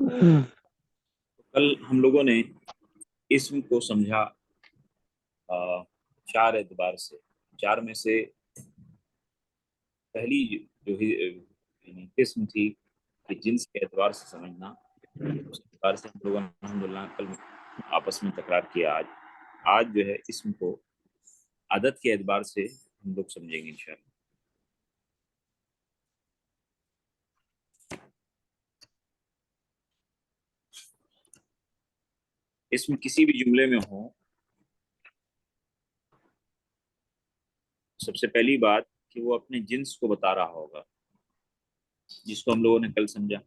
कल हम लोगों ने इसम को समझा चार एतबार से। चार में से पहली जो ही यानी किस्म थी कि जिन्स के एतबार से समझना, उस एतबार से हम लोगों ने अल्हम्दुलिल्लाह कल आपस में तकरार किया। आज जो है इसम को आदत के एतबार से हम लोग समझेंगे इंशाअल्लाह। इसमें किसी भी जुमले में हो, सबसे पहली बात कि वो अपने जिन्स को बता रहा होगा, जिसको हम लोगों ने कल समझा।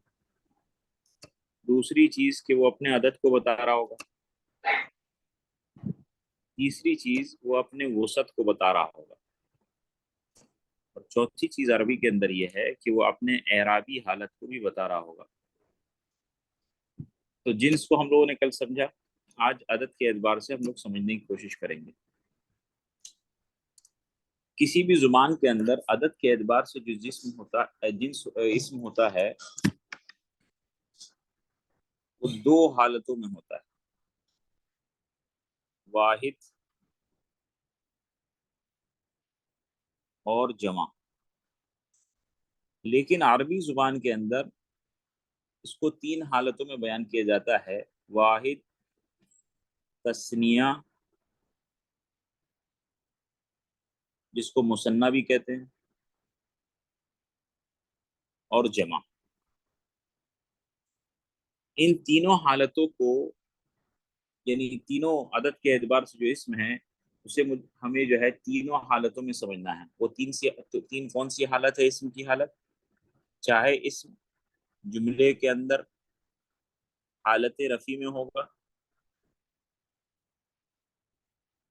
दूसरी चीज कि वो अपने अदद को बता रहा होगा। तीसरी चीज वो अपने वसत को बता रहा होगा। और चौथी चीज अरबी के अंदर ये है कि वो अपने एराबी हालत को भी बता रहा होगा। तो जिन्स को हम लोगों ने कल समझा, आज अदद के एतबार से हम लोग समझने की कोशिश करेंगे। किसी भी जुबान के अंदर अदद के एतबार से जो जिस्म होता जिन्स इसम होता है, वो दो हालतों में होता है, वाहिद और जमा। लेकिन अरबी जुबान के अंदर इसको तीन हालतों में बयान किया जाता है, वाहिद, तस्निया, जिसको मुसन्ना भी कहते हैं, और जमा। इन तीनों हालतों को, यानी तीनों अदद के एतबार से जो इसम है, उसे हमें जो है तीनों हालतों में समझना है। वो तीन कौन सी हालत है इसम की हालत? चाहे इसम जुमले के अंदर हालत रफ़ी में होगा,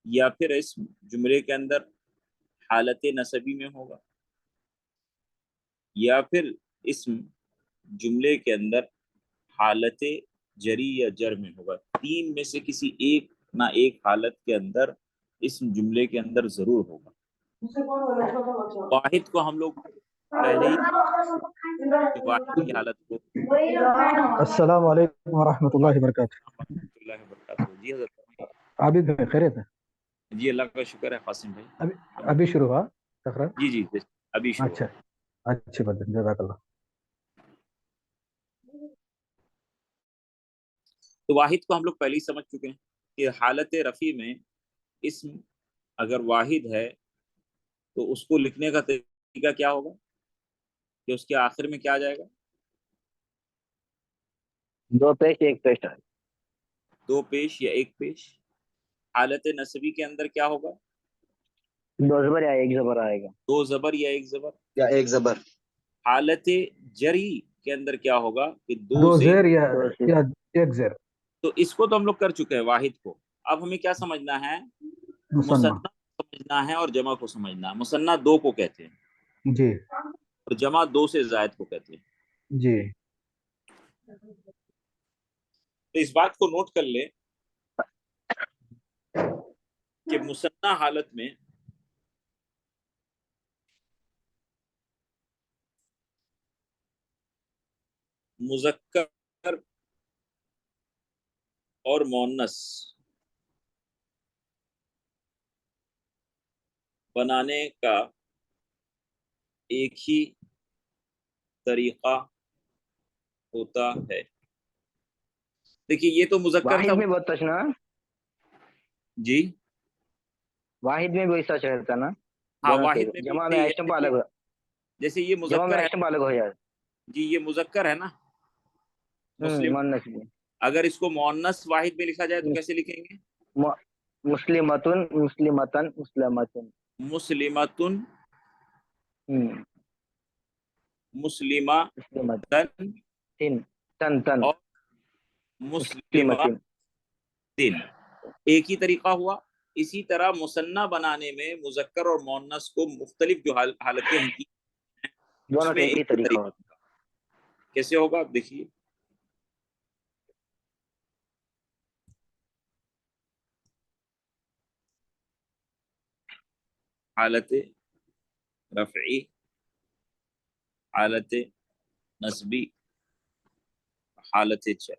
या फिर इसम जुमले के अंदर हालत नसबी में होगा, या फिर इसम जुमले के अंदर हालत जरी या जर में होगा। तीन में से किसी एक ना एक हालत के अंदर इसम जुमले के अंदर जरूर होगा। वाहिद को हम लोग पहले ही वाहिद की हालत को अस्सलाम वालेकुम वरहमतुल्लाहि वबरकातुहू। जी हज़रत। आबिद भाई खैरियत है? जी अल्लाह का शुक्र है कासिम भाई। अभी अभी शुरू हुआ तकरार? जी जी अभी शुरू अच्छा, हुआ। अच्छी बात है, जज़ाकल्लाह। तो वाहिद को हम लोग पहले ही समझ चुके हैं कि हालत रफ़ी में इसम अगर वाहिद है तो उसको लिखने का तरीका क्या होगा कि उसके आखिर में क्या आ जाएगा? दो पेश एक पेश है। दो पेश या एक पेश। हालत नसबी के अंदर क्या होगा? दो जबर या एक जबर आएगा। दो जबर या एक जबर। या एक जबर। हालत जरी के अंदर क्या होगा कि दो दो से। जेर दो से या एक जेर। तो इसको तो हम लोग कर चुके हैं वाहिद को। अब हमें क्या समझना है? मुसन्ना। मुसन्ना समझना है और जमा को समझना है। मुसन्ना दो को कहते हैं जी और जमा दो से जायद को कहते हैं। जी। तो इस बात को नोट कर ले कि मुसन्ना हालत में मुज़क्कर और मुअन्नस बनाने का एक ही तरीका होता है। देखिए ये तो मुज़क्कर था। वाहिद में बहुत सच ना, जी वाहिद में भी वही सच रहता ना। हाँ, दोनों से वाहिद में भी जमा में वही है। एस्टम्प अलग, जैसे ये जमा में मुज़क्कर है। एस्टम्प अलग हो जाए। जी ये मुज़क्कर है ना, मुस्लिम। मुअन्नस में अगर इसको मुअन्नस वाहिद में लिखा जाए तो कैसे लिखेंगे? मु- मुस्लिमतुन मुस्लिमतन मुस्लिमतुन। मुस्लिमतुन, हम्म, मुस्लिमत मुस्लिमतन तीन तन तन और मुस्लिमतिन। मुस्लिमतिन। एक ही तरीका हुआ। इसी तरह मुसन्ना बनाने में मुज़क्कर और मुअन्नस को मुख्तलिफ जो हालतें हैं दोनों उसमें का एक एक ही ही तरीका तरीका होता। होगा। कैसे होगा आप देखिए। हालत रफ़ई, हालत नस्बी, हालत चर,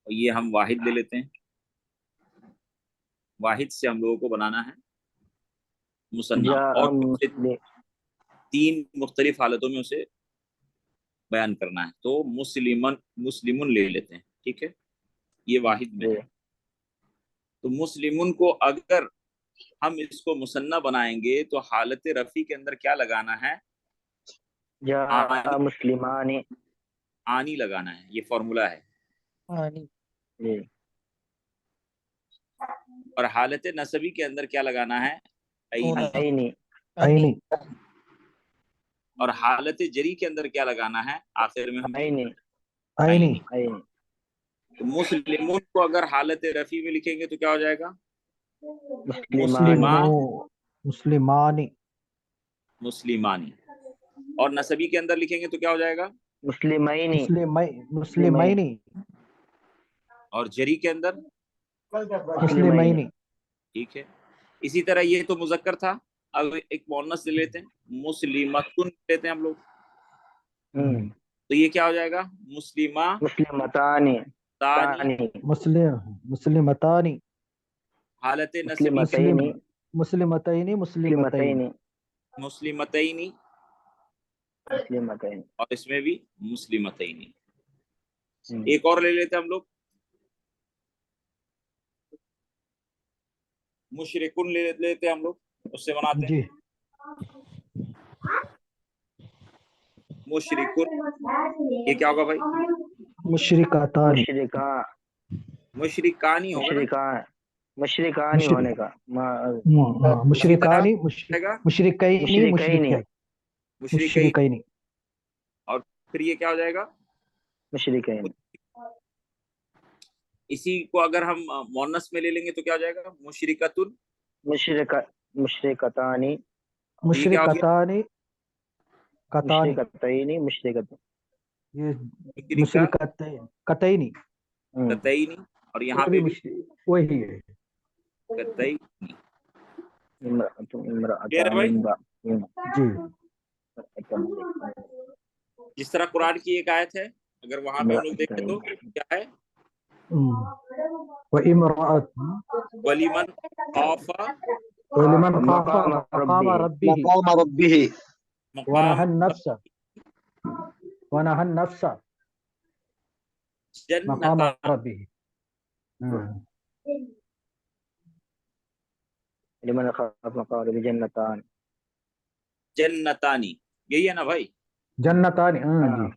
और ये हम वाहिद ले लेते हैं। वाहिद से हम लोगों को बनाना है मुसन्ना, और उसे तीन मुख्तलिफ हालतों में उसे बयान करना है। तो मुस्लिमन, मुस्लिमुन ले लेते हैं, ठीक है, ये वाहिद में है। तो मुस्लिमुन को अगर हम इसको मुसन्ना बनाएंगे तो हालत रफी के अंदर क्या लगाना है? आनी, मुस्लिमानी, आनी लगाना है, ये फॉर्मूला है। आनी, और हालत नसबी के अंदर क्या लगाना है? ऐनी। ऐनी, ऐनी, और हालत जरी के अंदर क्या लगाना है? आखिर में हम ऐनी, ऐनी, ऐनी। तो मुस्लिमुन को अगर हालत रफी में लिखेंगे तो क्या हो जाएगा? मुस्लिमानी, मुस्लिमानी, मुस्लिमानी। और नसबी के अंदर लिखेंगे तो क्या हो जाएगा? मुस्लिमैनी, मुस्लिमैनी, और जरी के अंदर मुस्लिमैनी। ठीक है। इसी तरह ये तो मुजक्कर था, अब एक मुअन्नस ले लेते हैं, मुस्लिमतुन लेते हैं हम लोग। तो ये क्या हो जाएगा? मुस्लिमा मुस्लिमतानी, तानी। मुस्लिमतानी, हालत नसबी मुस्लिमतैनी, मुस्लिमतैनी, मुस्लिमतैनी, मुस्लिमतैनी, मुस्लिमतैनी। और इसमें भी मुस्लिमतैनी। एक और ले लेते हैं हम लोग, मुशरिकुन ले लेते हैं हम लोग, उससे बनाते हैं जी। मुशरिकुन। ये क्या होगा भाई? मुशरिकातानी, मुशरिका, मुशरिकानी होगा ना? मुशरिका, मुशरिकानी होने का मुशरिकानी, जाएगा मुशरिकैनी, मुशरिकैनी, मुशरिकैनी। और फिर ये क्या हो जाएगा? मुशरिकैनी। इसी को अगर हम मुअन्नस में ले लेंगे तो क्या हो जाएगा? मुशरिकतुन। मुशरिका, मुशरिकतानी, मुशरिकतानी, कतानी, मुशरिकतैनी, मुशरिकत, ये मुशरिकतैनी, कतैनी, कतैनी, और यहाँ पे भी वही है। कतैनी। इमरातुन, क्लियर है भाई? जी। जिस तरह कुरान की एक आयत है, अगर वहां पे हम लोग देखें तो क्या है? वइमरात वलिमन खाफा वलिमन खाफा मकाम मकाम रब्बिही, रब्बिही मकाम रब्बिही वनहन नफ्स मकाम जन्नतान। रब्बिही। लिमन खाफ मकाम रब्बिही जन्नतान, जन्नतानी, यही है ना भाई? जन्नतानी, जी।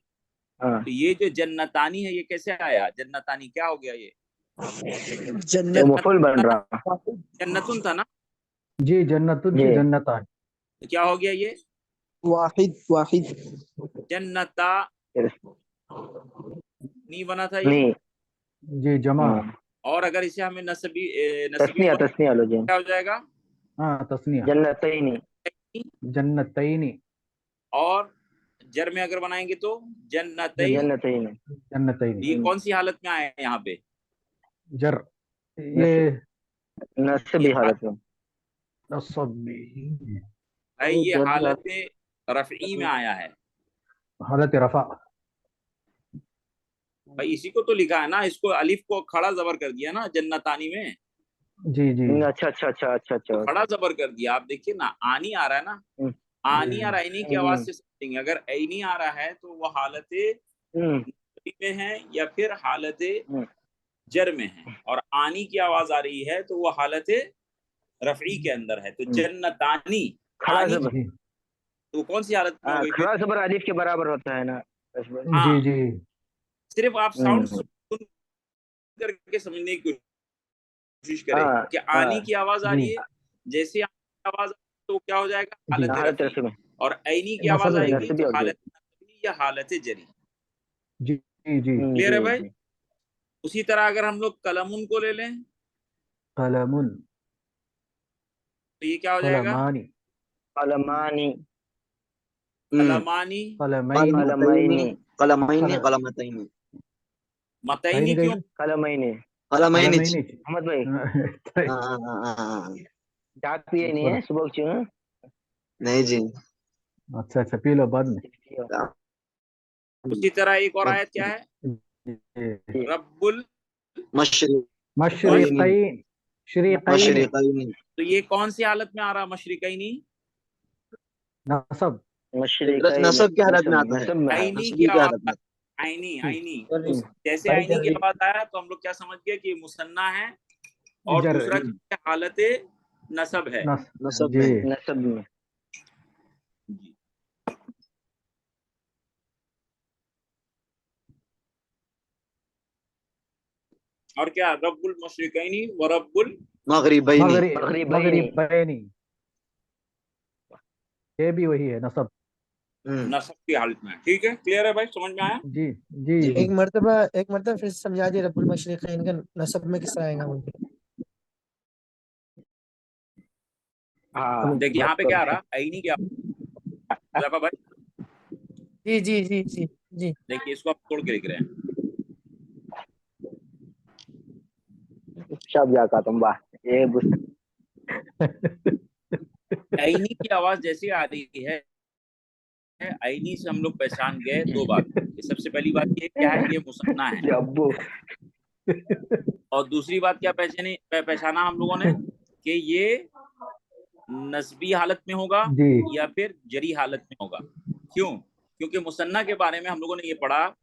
तो ये जो जन्नतानी है, ये कैसे आया? जन्नतानी क्या हो गया? ये ये मफूल बन रहा। जन्नतुन था ना? जी, जन्नतुन से जन्नतानी। तो क्या हो गया ये? वाहिद वाहिद जन्नता नी बना था ये। नी, जी, जमा। और अगर इसे हमें नसबी तस्निया, तस्निया लो जी। क्या हो जाएगा? तस्निया, जन्नतैनी, जन्नतैनी, और जर में अगर बनाएंगे तो जन्नतैन। जन्नतैनी। जन्नतैनी। ये कौन सी हालत में आए हैं यहाँ पे? जर, ये नस्बी हालत में। नसबी, भाई ये हालत रफ़ई में आया है हालत रफा। भाई, इसी को तो लिखा है ना, इसको अलिफ को खड़ा जबर कर दिया ना जन्नतानी में। जी जी। अच्छा अच्छा अच्छा अच्छा अच्छा। तो खड़ा जबर कर दिया। आप देखिए ना, आनी आ रहा है ना, आनी और ऐनी की आवाज से समझेंगे। अगर ऐनी आ रहा है तो वो हालत में है या फिर हालत जर में है, और आनी की आवाज आ रही है तो वो हालत रफ़ई के अंदर है। तो जन्नतानी आनी, तो कौन सी हालत में हो गई? खड़ा जबर अलिफ के बराबर होता है ना। जी जी। सिर्फ आप साउंड सुन करके समझने की कोशिश करें कि आनी की आवाज आ रही है, जैसे आनी की आवाज तो क्या हो जाएगा? हालत रफ़ी में। और ऐनी की आवाज आएगी तो हालत नसबी या हालत जरी। जी जी। क्लियर है भाई? उसी तरह अगर हम लोग कलमुन को ले लें कलमुन, तो ये क्या हो जाएगा? कलमानी, कलमानी, कलमानी, कलमैनी, कलमैनी कलमतैनी मतैनी क्यों? कलमैनी, कलमैनी मोहम्मद भाई डाक पिए नहीं है सुबह क्यों? नहीं जी। अच्छा अच्छा, पी लो बाद में। उसी तरह एक और आयत क्या है, जी। रब्बुल मशरिक मशरिकैन, शरीकैन, मशरिकैन तो ये कौन सी हालत में आ रहा मशरिकैनी? नसब। नसब की हालत में आता है, नसब में है। आईनी की नसबी की हालत में। आवाज, आईनी आईनी हम्म। जैसे आईनी की आवाज आया तो हम लोग क्या समझ गए कि ये मुसन्ना है, और जर, दूसरा क्या हालत नसब है। नसब जी। में नसब में। जी। और क्या, रब्बुल मशरिकैनी व रब्बुल मगरिबैनी। मगरिबैनी, ये भी वही है, नसब। नसब की हालत में। ठीक है, क्लियर है भाई, समझ में आया? जी जी जी। जी। एक मर्तबा फिर से समझा दिए, रब्बुल मशरिकैन का नसब में किस तरह आएगा मुझे? हाँ, देखिए यहाँ पे क्या आ रहा, आईनी क्या हुज़ैफा भाई, जी जी जी जी जी। देखिए इसको आप तोड़ के लिख रहे हैं। शब या तुम वाह, ये आईनी की आवाज जैसी आ रही है, आईनी से हम लोग पहचान गए दो बात। सबसे पहली बात ये क्या है, ये मुसन्ना है। अब्बू। और दूसरी बात क्या पहचाना हम लोगों ने, कि ये नस्बी हालत में होगा जी या फिर जरी हालत में होगा। क्यों? क्योंकि मुसन्ना के बारे में हम लोगों ने ये पढ़ा,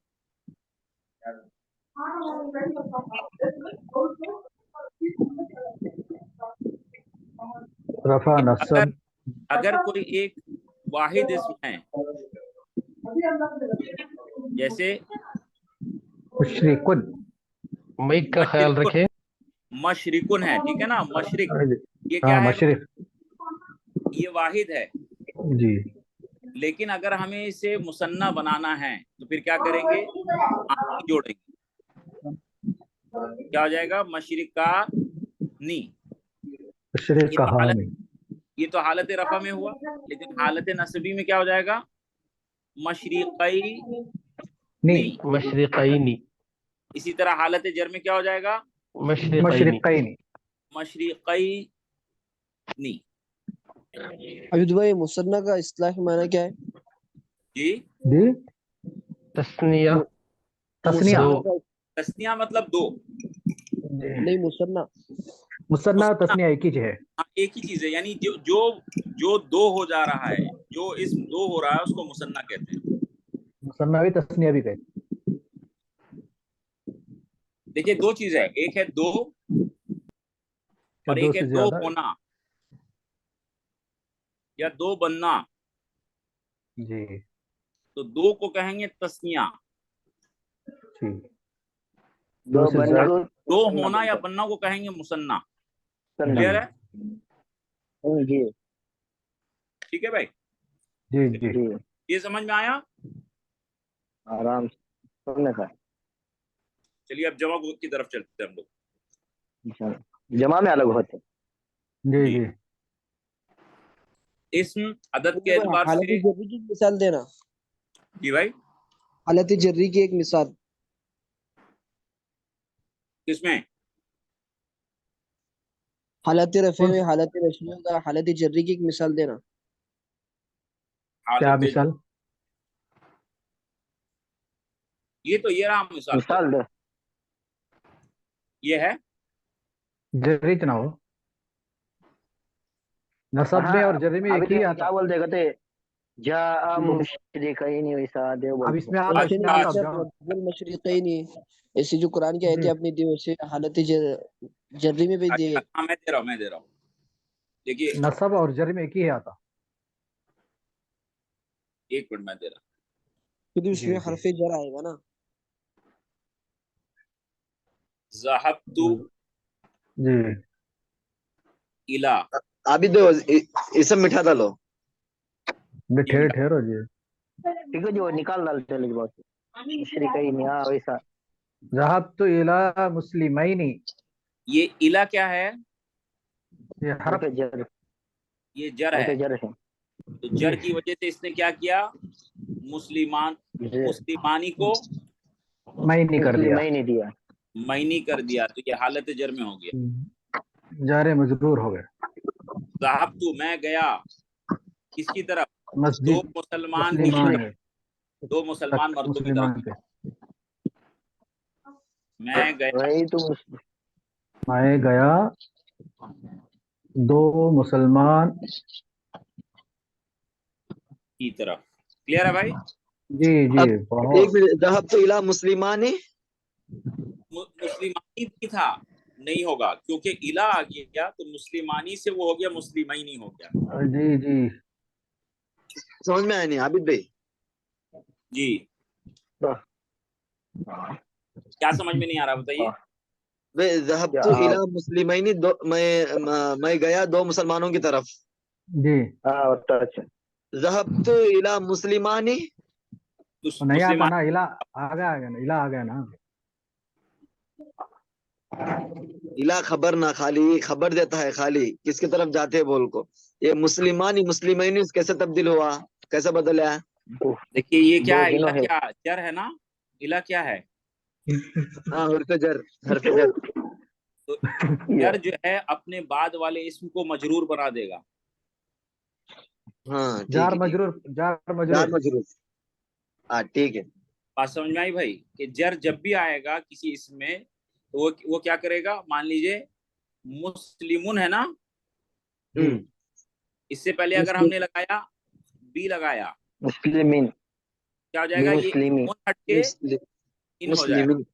रफा कि अगर नसब। अगर कोई एक वाहिद इसम है, जैसे मुशरिकुन। माइक का ख्याल मशरिकुन, रखें। मशरिकुन है, ठीक है ना, मशरिक, ये क्या हाँ, है भाई? मशरिक। ये वाहिद है। जी। लेकिन अगर हमें इसे मुसन्ना बनाना है तो फिर क्या करेंगे, आनी जोड़ेंगे, क्या हो जाएगा, मशरिका नी। मुशरिक ये तो हालत, कहानी। ये तो हालत रफा में हुआ, लेकिन हालत नस्बी में क्या हो जाएगा, मशरिकई नी। नहीं, मशरिकैनी, इसी तरह हालत जर में क्या हो जाएगा, मशरिकैनी। मशरिकैनी। मशरिकई नी। अब्दुल भाई मुसन्ना का इस्लाही माना क्या है? जी, जी। तस्निया, तस्निया। दो। मुसन्ना का तस्निया मतलब दो। नहीं, मुसन्ना। मुसन्ना मुसन्ना, तस्निया एक ही है। हाँ, एक ही चीज है, यानी जो जो जो दो हो जा रहा है, जो इसम दो हो रहा है उसको मुसन्ना कहते हैं। मुसन्ना भी तस्निया भी कहते देखिए दो चीज है, एक है दो हैं, और दो एक है से दो ज्यादा। होना या दो बनना। जी तो दो को कहेंगे तस्निया, जी। दो दो से बनने ज्यादा। को दो मुसन्ना होना या बोलते बनना को कहेंगे मुसन्ना। हैं। क्लियर है? जी ठीक है भाई, जी जी। जी, ये समझ में आया? आराम से सुनने का। चलिए अब जमा की तरफ चलते हैं हम लोग। जमा में अलग होते हैं। जी जी, जी। इसम अदद के एतबार हालत से। जर्री की मिसाल देना। जी भाई, हालत जर्री की एक मिसाल। किसमें? हालत रफे कौन में सी- हालत रफी का हालत जर्री की एक मिसाल देना। क्या हालत, मिसाल? ये तो ये रहा मिसाल, मिसाल दे। ये है। जर्री ना हो, नसब में और हाँ, जर्री में अभी एक ही तो आता। क्या बोलते कहते, जा तो मुशरिकैन वैसा दे अब बोलते हैं। इसमें आता, ऐसे इसमें नहीं आता अब जैसे जमा। रब्बुल मशरिकैनी, ऐसे जो कुरान की आयतें जी। अपनी दी वैसे हालत जर्री में भी दी है। अच्छा हाँ, मैं दे रहा हूँ। देखिए नसब और जर्री में एक ही आता। एक मिनट मैं दे रहा हूँ। फिर जी उसमें जी। हरफे जर आएगा ना। ज़हबतु जी। इला, अभी दो ये सब मिठा डालो। ये मिटा, ठहरो जी। ठीक है, जो निकाल डालते हैं बहुत मुशरिकैन, हाँ वैसा। ज़हबतु इला मुस्लिमैनी। ये इला क्या है, ये हरफ। हरफे जर, ये जर है। हरफे जर है। तो जी। जर की वजह से इसने क्या किया, मुस्लिमान, मुस्लिमानी को मैनी कर दिया। मुस्लिमैन दिया। मैनी कर दिया, तो ये हालत जर में हो गया। जारे मजबूर हो गए। ज़हबतु मैं गया, किसकी तरफ, مسجد मुसलमान की मुसलमान तरफ, है दो मुसलमान तक मर्दों की मुसलमान तरफ के मैं गया वही तो मुस- मैं गया दो मुसलमान की तरफ। क्लियर है भाई? जी जी अब एक बहुत मिनट, ذهبت इला मुस्लिमानी, मुस्लिमानी भी था, नहीं होगा क्योंकि इला आ गया तो मुस्लिमानी से वो हो गया मुस्लिमानी हो गया। जी जी समझ में आया नहीं आबिद भाई? जी क्या समझ में नहीं आ रहा बताइए? वे ذهبت क्या- इला मुस्लिमैनी, मैं गया दो मुसलमानों की तरफ। जी हाँ टच ذهبت इला मुस्लिमानी, तो तो नहीं आता मुस्लिमान ना इला आ गया ना इला आ गया ना इला खबर ना, खाली खबर देता है, खाली किसकी तरफ जाते हैं बोल को। ये मुस्लिमानी मुस्लिमैनी कैसे तब्दील हुआ, कैसे बदला? देखिए ये क्या दो है, इला दिनों है। क्या जर है ना, इला क्या है? हाँ हरफ जर, हरफ जर। तो जर जो है अपने बाद वाले इसम को मजरूर बना देगा। हाँ ठीक जार है, ठीक मजरूर जार है। मजरूर जार मजरूर, हाँ ठीक है। बात समझ में आई भाई? कि जर जब भी आएगा किसी इसम में तो वो क्या करेगा, मान लीजिए मुस्लिमुन है ना, हम्म, इससे पहले अगर मुस्लिम हमने लगाया बी लगाया मुस्लिमीन क्या हो जाएगा, ये मुस्लिमीन मुन हट के मुस्लिम इन हो जाएगा। मुस्लिमीन।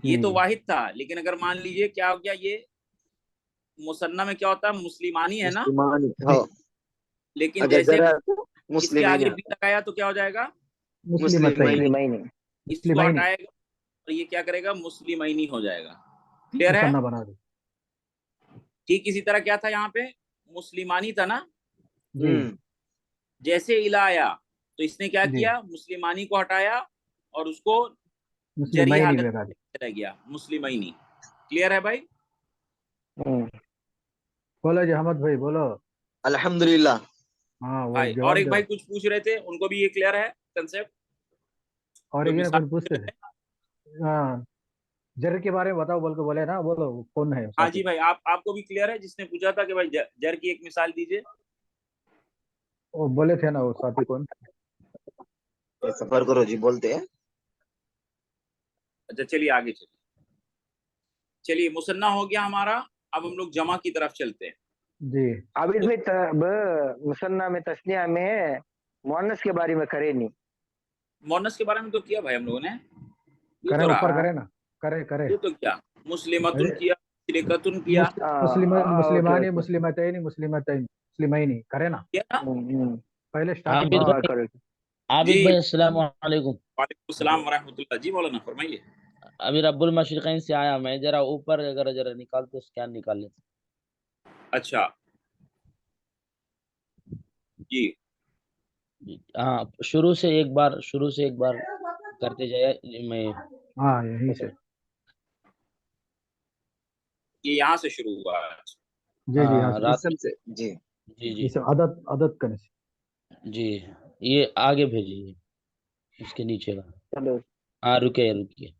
ये तो जी वाहिद था, लेकिन अगर मान लीजिए क्या हो गया, ये मुसन्ना में क्या होता है, मुस्लिमानी है ना, मुस्लिमान, हाँ। लेकिन अगर जैसे जरा इसके आगे मुस्लिमीन, बी लगाया तो क्या हो जाएगा, मुस्लिमतैन मुस्लिमैन, मुस्लिमीन इसको मुस्लिमैन हटाएगा और ये क्या करेगा, मुस्लिमैनी हो जाएगा। क्लियर है? मुसन्ना बना दो ठीक इसी तरह क्या था यहाँ पे, मुस्लिमानी था ना, जी जैसे इला आया तो इसने क्या जी किया, मुस्लिमानी को हटाया और उसको जरी मुस्लिमैन हालत लगा दी में रह गया, मुस्लिमैनी। क्लियर है भाई? बोलो जी अहमद भाई बोलो अल्हम्दुलिल्लाह। हाँ वो भाई और जवाब एक दो भाई कुछ पूछ रहे थे, उनको भी ये क्लियर है कंसेप्ट? और जो एक मिसाल कुछ पूछते थे हाँ जर के बारे में बताओ बोल के बोले ना बोलो कौन है हाँ जी साथी भाई, आपको भी क्लियर है? जिसने पूछा था कि भाई जर की एक मिसाल दीजिए। वो बोले थे ना वो साथी कौन सफर करो जी, बोलते हैं। अच्छा चलिए आगे चलिए। चलिए मुसन्ना हो गया हमारा, अब हम लोग जमा की तरफ चलते हैं। जी आबिद भाई मुसन्ना में तस्निया में मुअन्नस के बारे में करे नहीं। मोनस के बारे में तो किया भाई हम लोगों ने, ये करे तो ऊपर रहा, करे ना करे करे ये तो क्या, मुस्लिमतुन अरे किया, मुशरिकतुन किया, मुस्लिम ओके मुस्लिमानी ओके मुस्लिमतैन मुस्लिमतैन मुस्लिमैनी करे ना किया ना? पहले स्टार्टिंग आबिद में भाई, करेक्ट आबिद जी भाई अस्सलाम वालेकुम। वालेकुम सलाम वरहमतुल्लाह। जी बोलो ना, फरमाइए। अभी रब्बुल मशरिकैन से आया मैं, जरा ऊपर अगर जरा निकाल तो स्कैन निकाल लेते। अच्छा जी हाँ शुरू से एक बार करते जाए मैं। हाँ यहीं से ये यहाँ से शुरू हुआ है। जी जी यहाँ हाँ से रात, मिसल से जी। जी जी इसे आदत आदत करने से जी, ये आगे भेजिए उसके नीचे का। चलो हाँ रुकिए रुकिए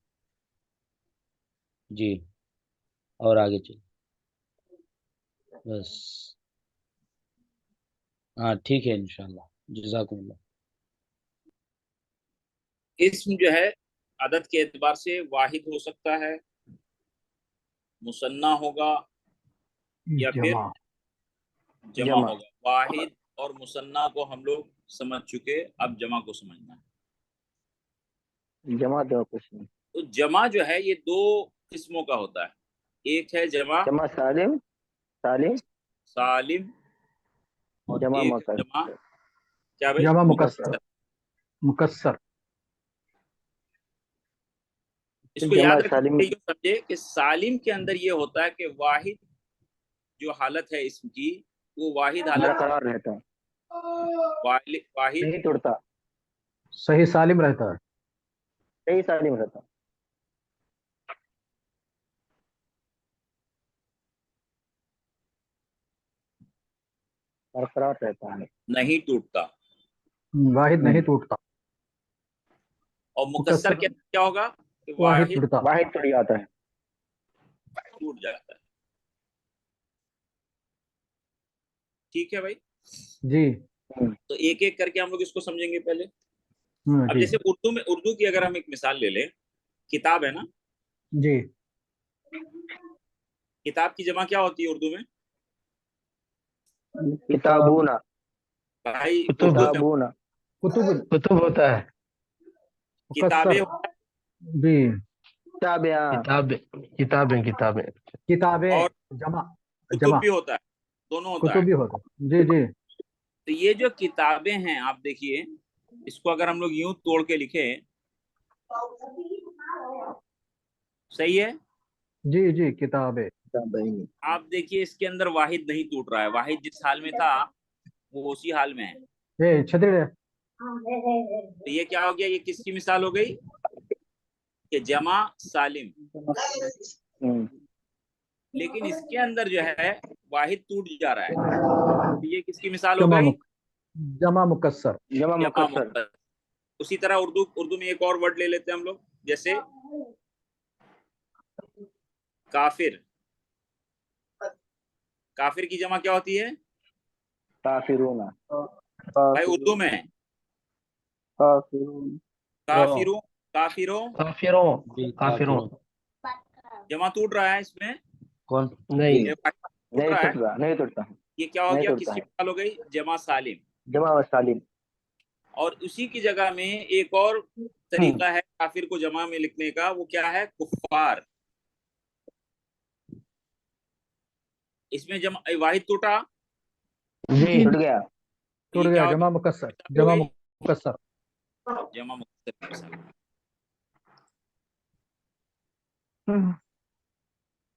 जी, और आगे चलिए बस। हाँ ठीक है इंशाल्लाह, जज़ाकुमुल्लाह। इसम जो है अदद के एतबार से वाहिद हो सकता है, मुसन्ना होगा या फिर जमा जमा जमा होगा। वाहिद और मुसन्ना को हम लोग समझ चुके, अब जमा को समझना है। जमा दो कुछ नहीं। तो जमा जो है ये दो किस्मों का होता है, एक है जमा जमा सालिम सालिम सालिम और जमा एक है मुकस्सर जमा क्या भाई, जमा मुकस्सर मुकस्सर। मुकस्सर इसको जमा याद रखिए, सालिम ये समझे कि सालिम के अंदर ये होता है कि वाहिद जो हालत है इसम की, वो वाहिद हालत बरकरार रहता है, वाहिद नहीं टूटता, सही सालिम रहता है सही सालिम रहता है। बरकरार रहता है, नहीं टूटता। वाहिद नहीं टूटता और मुकस्सर के मुकस्सर अंदर क्या होगा कि वाहिद वाहिद टूटता वाहिद टूट जाता है। टूट जाता है। ठीक है भाई? जी तो एक एक करके हम लोग इसको समझेंगे पहले। अब जी जैसे उर्दू की अगर हम एक मिसाल ले लें, किताब है ना, जी किताब की जमा क्या होती है उर्दू में किताबूना भाई? कुतुब उर्दू में किताबूना कुतुब कुतुब होता है। किताबें मुकस्सर जी किताबें, हाँ। किताबें किताबें किताबें किताबें और जमा कुतुब जमा भी होता है, दोनों होता कुतुब है। भी होता है। जी जी तो ये जो किताबें हैं, आप देखिए, इसको अगर हम लोग यूं तोड़ के लिखें, सही है? जी जी किताबें किताबैनी। आप देखिए इसके अंदर वाहिद नहीं टूट रहा है, वाहिद जिस हाल में था वो उसी हाल में है। ए छतरी तो ये क्या हो गया? ये किसकी मिसाल हो गई कि जमा सालिम। हम्म, लेकिन इसके अंदर जो है वाहिद टूट जा रहा है, तो ये किसकी मिसाल हो जमा गई? मुक जमा मुकस्सर जमा जमा मुकस्सर। मुक़द्दर। उसी तरह उर्दू में एक और वर्ड ले लेते हैं हम लोग, जैसे काफिर। काफिर की जमा क्या होती है काफिरूना भाई उर्दू में? काफिरून काफिरों, काफिरों। काफिरों जी काफिरों काफिरों। जमा टूट रहा है इसमें, कौन? नहीं ये वाहिद टूट नहीं रहा है। टूटता, नहीं टूटता, ये क्या हो नहीं गया? टूटता किसकी है। मिसाल हो गई? जमा सालिम। जमा व सालिम। और उसी की जगह में एक और तरीका है काफिर को जमा में लिखने का, वो क्या है? कुफ्फार। इसमें जमा वाहिद टूटा, जी टूट गया। टूट ये गया क्या हो जमा मुकस्सर गया? जमा मुकस्सर जमा मुक़द्दर की मिसाल।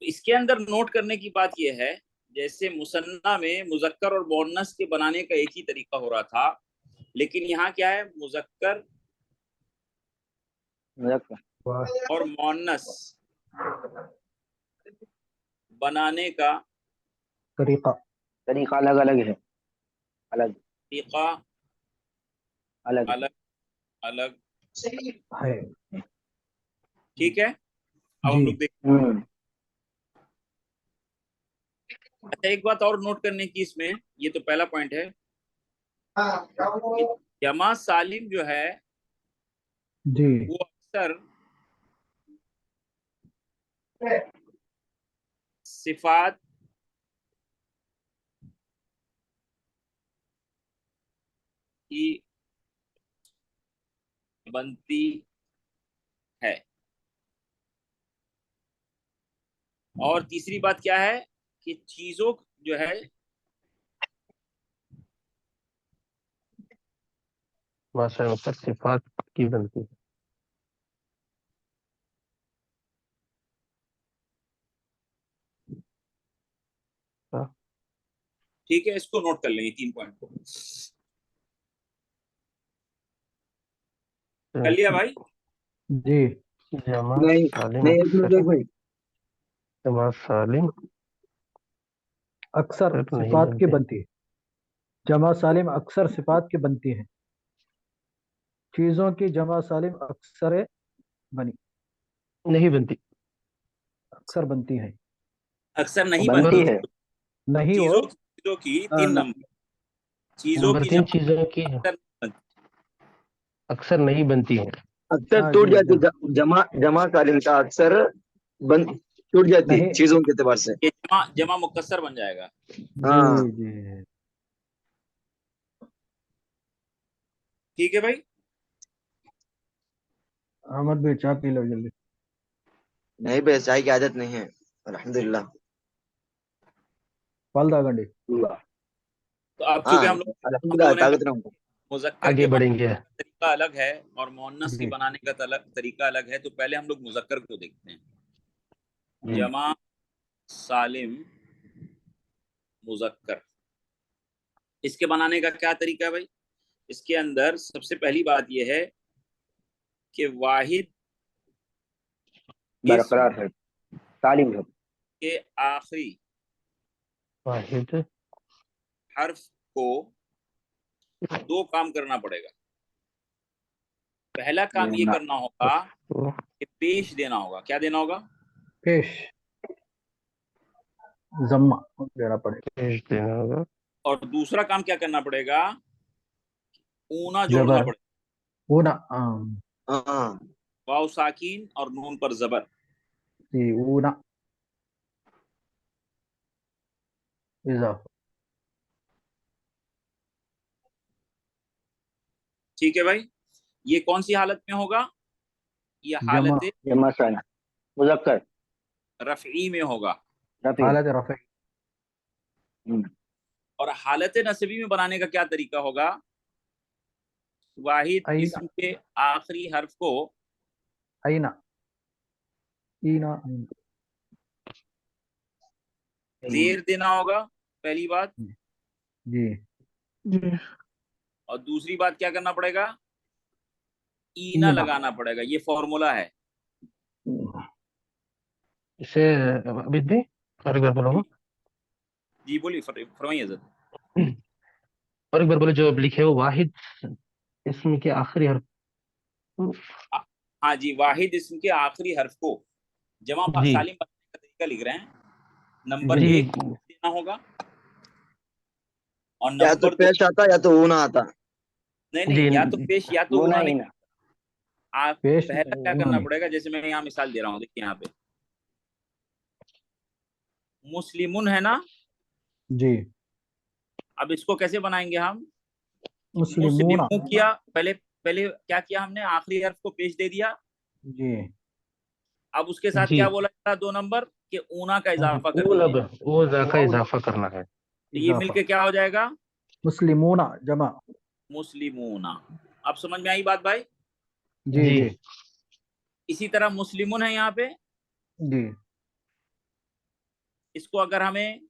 तो इसके अंदर नोट करने की बात यह है, जैसे मुसन्ना में मुज़क्कर और मुअन्नस के बनाने का एक ही तरीका हो रहा था, लेकिन यहाँ क्या है? मुज़क्कर और मुअन्नस बनाने का तरीका तरीका अलग अलग है, अलग तरीका अलग अलग अलग, है ठीक है? अब हम जी लोग देख, अच्छा एक बात और नोट करने की इसमें, ये तो पहला पॉइंट है कि जमा सालिम जो है जी वो अक्सर सिफात की बनती है। और तीसरी बात क्या है कि चीजों जो है माशा मतलब सिफात की बनती है। हाँ, ठीक है, इसको नोट कर लेंगे 3 पॉइंट को। कर लिया भाई? जी जमा नहीं सालिम नहीं, एक मिनट अक्सर एक भाई। जमा सालिम अक्सर अक्सर नहीं सिफात की बनते। बनती है जमा सालिम अक्सर सिफात की बनती है चीजों की जमा सालिम अक्सर बनी नहीं बनती। अक्सर बनती है अक्सर नहीं बनती बनती। है। नहीं हो चीजों की 3 नंबर, चीजों नंबर की 3 जमा चीजों की अक्सर नहीं बनती। अक्सर नहीं बनती है। अक्सर हाँ टूट जी जाती जमा जमा सालिम का अक्सर बन टूट जाती नहीं चीजों के एतबार से। ये जमा मुकस्सर बन जाएगा। हाँ जी जी ठीक है भाई? अहमद भाई चाय पी लो जल्दी नहीं भाई, चाय की आदत नहीं है अल्हम्दुलिल्लाह। पाल दागंडी तो अब चूंकि हाँ हम अल्हम्दुलिल्लाह, लोगों ने ताकत रहूंगा। मुज़क्कर आगे के बनाने बढ़ेंगे। का तरीका अलग है और मुअन्नस के जी बनाने का तरीका अलग है, तो पहले हम लोग मुज़क्कर को देखते हैं। जी जमा सालिम मुज़क्कर, इसके बनाने का क्या तरीका है भाई? इसके अंदर सबसे पहली बात यह है कि वाहिद इसम बरकरार है, सालिम है। के आखिरी वाहिद हर्फ को 2 काम करना पड़ेगा। पहला काम ये करना होगा को कि पेश देना होगा। क्या देना होगा? पेश जम्मा देना पड़ेगा पेश देना होगा। और दूसरा काम क्या करना पड़ेगा? ऊना जोड़ना जबर पड़ेगा, ऊना हाँ वाव साकिन और नून पर जबर। जी ऊना इजाफा ठीक है भाई, ये कौन सी हालत में होगा? ये जमा हालत जमा सालिम मुजक्कर रफ़ई में होगा। रफी हालत रफ़े और हालत नसबी में बनाने का क्या तरीका होगा? वाहिद आईना इस्म के आखिरी हर्फ को आईना ईना जेर देना होगा, पहली बात। जी जी और दूसरी बात क्या करना पड़ेगा? ईना ईना लगाना पड़ेगा। ये फॉर्मूला है। इसे अबिद भी और एक बार बोलो। जी बोलिए, फरमाइए हज़रत। और एक बार बोलो, जो अब लिखे हो वाहिद इसम के आखिरी हर्फ। हाँ जी, वाहिद इस्म के आखिरी हर्फ को जमा जी सालिम बनाने का तरीका लिख रहे हैं। नंबर जी 1 देना होगा और या तो नंबर 2 पेश आता या तो ऊना आता। नहीं जी नहीं, या तो पेश या तो ऊना ऊना नहीं। ईना आप पेश पहला क्या ऊना करना नहीं पड़ेगा? जैसे मैं यहाँ मिसाल दे रहा हूँ, देखिए यहाँ पे मुस्लिमुन है ना। जी अब इसको कैसे बनाएंगे हम? मुस्लिमूना मुस्लिमू किया, पहले पहले क्या किया हमने? आखिरी हर्फ को पेश दे दिया। जी अब उसके साथ जी क्या बोला था? 2 नंबर के ऊना का इजाफा कर वो लब दीजिए, वो जाका इजाफा करना है। तो ये इजाफा मिलके क्या हो जाएगा? मुस्लिमूना जमा मुस्लिमूना। अब समझ में आई बात भाई? जी जी जी इसी तरह मुस्लिमुन है यहाँ पे। जी इसको अगर हमें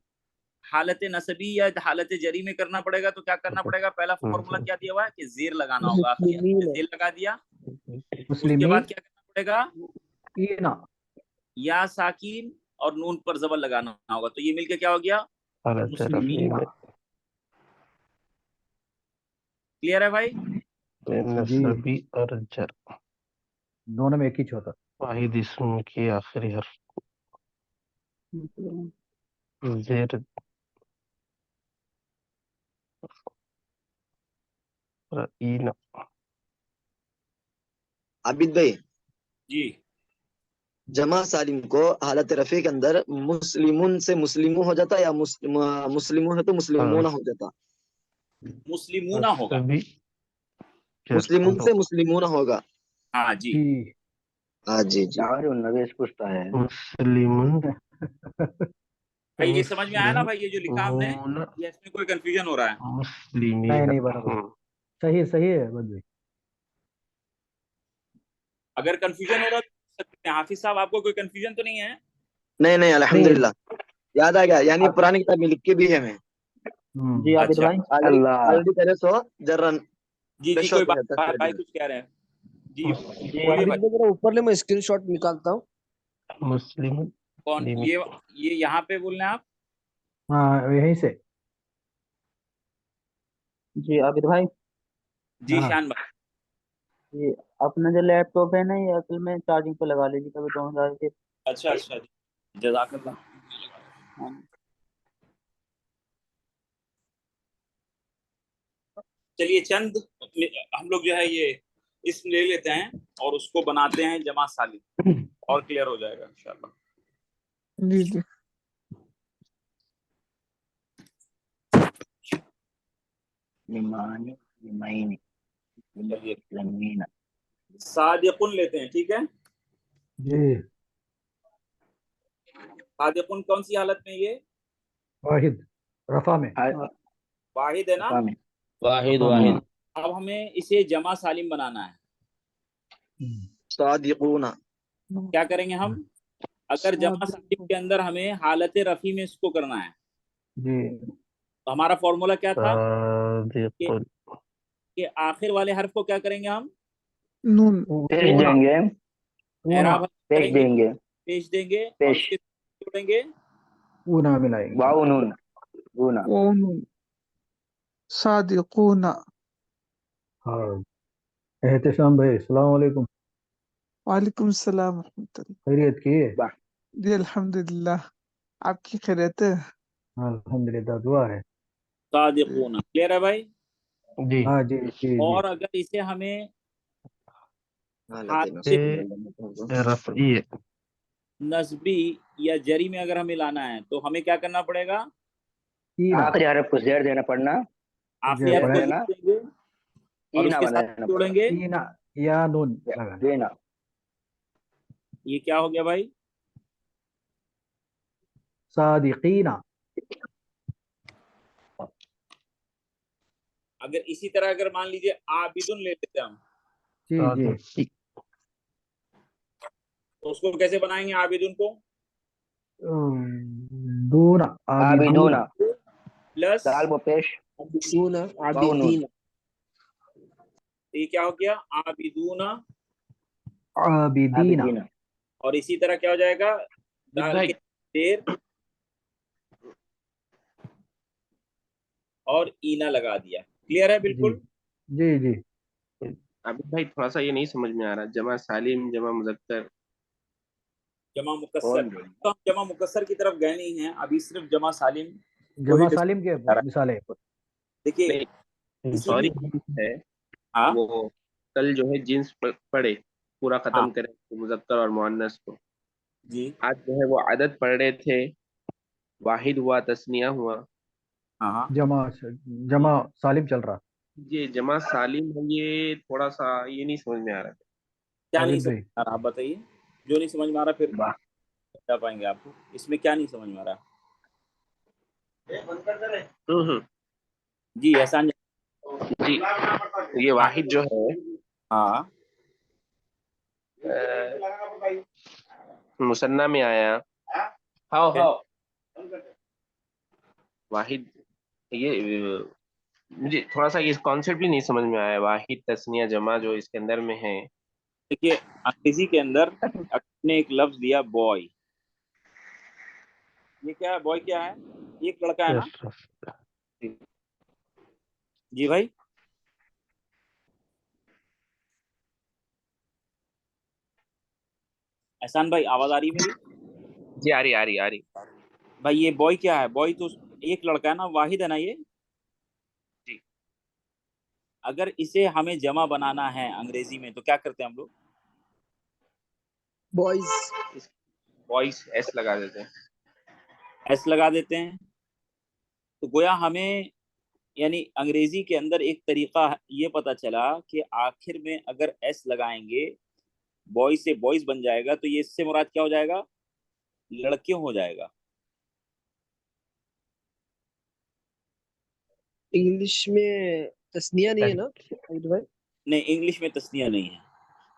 हालत नसबी या हालत जरी में करना पड़ेगा तो क्या करना पड़ेगा? पहला फॉर्मूला क्या दिया हुआ है कि जेर लगाना होगा। आखिरी हर्फ पे जेर लगा दिया। उसके मुस्लिमीन बाद क्या करना पड़ेगा? ईना या साकिन और नून पर जबर लगाना होगा। तो ये मिलके क्या हो गया? हालत रफ़ी मुस्लिमीना में क्लियर है भाई? जी नसबी और जर दोनों में एक ही होता वाहिद इसम के आखिरी हर्फ जेर ईना। आबिद भाई, जी जमा सालिम को हालत रफी के अंदर मुस्लिमुन से मुस्लिमू हो जाता या मुस्लिमू है तो मुस्लिमूना हो जाता। मुस्लिमूना होगा। नसबी जर मुस्लिमुन से मुस्लिमूना होगा। हाँ जी, जी हाँ जी जी। यार नवेश पूछता है मुस्लिमुन भाई ये समझ में आया ना भाई? ये जो लिखा हमने, मुस्लिमून ये इसमें कोई कंफ्यूजन हो रहा है? नहीं मुस्लिमीन। नहीं बराबर सही सही है बंदे अगर कंफ्यूजन हो रहा है तो पूछ सकते हैं। हाफिज साहब, आपको कोई कंफ्यूजन तो नहीं है? नहीं नहीं नहीं अल्हम्दुलिल्लाह याद आ गया, यानी पुरानी किताब में लिख के भी है मैं जी आबिद अच्छा, भाई ऑलरेडी अल्लाह ऑलरेडी करे सो जर्रन जी पेश कोई होते बात, हैं तस्वीर भाई में। कुछ कह रहे हैं जी, जी बोलिए आबिद भाई। भाई जरा ऊपर ले, मैं स्क्रीनशॉट निकालता हूँ। मुस्लिम कौन ये यहाँ पे बोल रहे हैं आप? हाँ यहीं से जी आबिद भाई, जी हाँ शान भाई। ये अपना जो लैपटॉप है ना, ये असल में चार्जिंग पे लगा लीजिए, कभी डाउन डाल के। अच्छा अच्छा जी, जज़ाकल्लाह। हाँ। चलिए चंद हम लोग जो है ये इसम ले लेते हैं और उसको बनाते हैं जमा सालिम, और क्लियर हो जाएगा इंशाल्लाह। जी जी लिमानी लिमाइनी चलिए लमीना सादिकुन लेते हैं, ठीक है। जी सादिकुन कौन सी हालत में? ये वाहिद रफा में वाहिद है ना। में वाहिद रफा में वाहिद अब हमें इसे जमा सालिम बनाना है। सादिकूना क्या करेंगे हम? अगर जमा सालिम के अंदर हमें हालत रफी में इसको करना है जी तो हमारा फॉर्मूला क्या था कि, सादिकुन कि आखिर वाले हर्फ को क्या करेंगे हम? नून पेश ऊना देंगे ऊना एराब पेश करेंगे, देंगे पेश देंगे और पेश उसके साथ जोड़ेंगे ऊना मिलाएंगे वाव नून ऊना कौन सादिकून हाँ एहतशाम भाई अस्सलाम वालेकुम वालेकुम सलाम रहमतुल्लाह। खैरियत की जी अल्हम्दुलिल्लाह, आपकी खैरियत है? अल्हम्दुलिल्लाह दुआ है सादिकुन। क्लियर है भाई? جی हाँ जी जी जी اور اگر اسے ہمیں حالت رفعی نصبی یا جری میں اگر ہمیں لانا ہے تو ہمیں کیا کرنا پڑے گا؟ ईना آخری حرف کو زیر دینا پڑنا، آخری حرف کو دینا، زیر دیں گے اور اس اینا کے ساتھ بنانا جوڑیں گے. ईना या नून लगाना دینا، یہ کیا ہو گیا بھائی؟ صادقीना اگر اسی طرح اگر مان لیجئے عابدن لے لیتے ہم जी जी صادق تو اس کو کیسے بنائیں گے عابدن کو؟ دون عابدون، عابدون پلس دال و پیش، عابدون واو نون، عابدین. یہ کیا ہو گیا؟ عابدون. عابدین عابدین، اور اسی طرح کیا ہو جائے گا؟ دال کے دیر اور اینا لگا دیا. کلیئر ہے جی بالکل؟ جی جی عابد بھائی تھوڑا سا یہ نہیں سمجھ میں آ رہا، جمع سالم جمع مذکر جمع مکسر. کون بولے؟ تو ہم جمع مکسر کی طرف گئے نہیں ہیں، ابھی صرف جمع سالم کو جمع ہی سالم کے discuss کر رہا ہے. مثالیں دیکھیے نہیں، کسی سوری بھی ہے ہاں وہ کل جو ہے جنس پڑھے پورا ہاں ختم کریں مذکر اور مؤنث کو، جی آج جو ہے وہ عدد پڑھ رہے تھے، واحد ہوا، تثنیہ ہوا، ہاں ہاں جمع سالم چل رہا یہ جمع سالم ہے، یہ تھوڑا سا یہ نہیں سمجھ میں آ رہا. کیا نہیں عابد سمجھ بھائی میں آ رہا آپ بتائیے؟ جو نہیں سمجھ میں آ رہا پھر بتا پائیں گے آپ کو اس میں کیا نہیں سمجھ میں آ رہا؟ جی احسان جی یہ ہاں واحد جو ہے ہاں مثنیٰ میں آیا، پھر واحد یہ مجھے تھوڑا سا یہ کانسیپٹ بھی نہیں سمجھ میں آیا، واحد تثنیہ جمع جو اس کے اندر میں ہے. دیکھیے انگریزی کے اندر آپ نے ایک لفظ دیا بوائے. یہ کیا ہے؟ بوائے کیا ہے؟ ایک لڑکا ہے نا. جی بھائی احسان بھائی آواز آ رہی ہے میری؟ جی آ رہی آ رہی آ رہی. بھائی یہ بوائے کیا ہے؟ بوائے تو ایک لڑکا ہے نا، واحد ہے نا یہ. جی اگر اسے ہمیں جمع بنانا ہے انگریزی میں تو کیا کرتے ہیں ہم لوگ؟ بوائز وائس ایس لگا دیتے ہیں. ایس لگا دیتے ہیں. تو گویا ہمیں یعنی انگریزی کے اندر ایک طریقہ یہ پتا چلا کہ آخر میں اگر ایس لگائیں گے بوائز سے بوائز بن جائے گا، تو یہ اس سے مراد کیا ہو جائے گا؟ لڑکیوں ہو جائے گا. انگلش میں تسنیہ نہیں ہے نا عابد بھائی؟ نہیں انگلش میں تسنیہ نہیں ہے.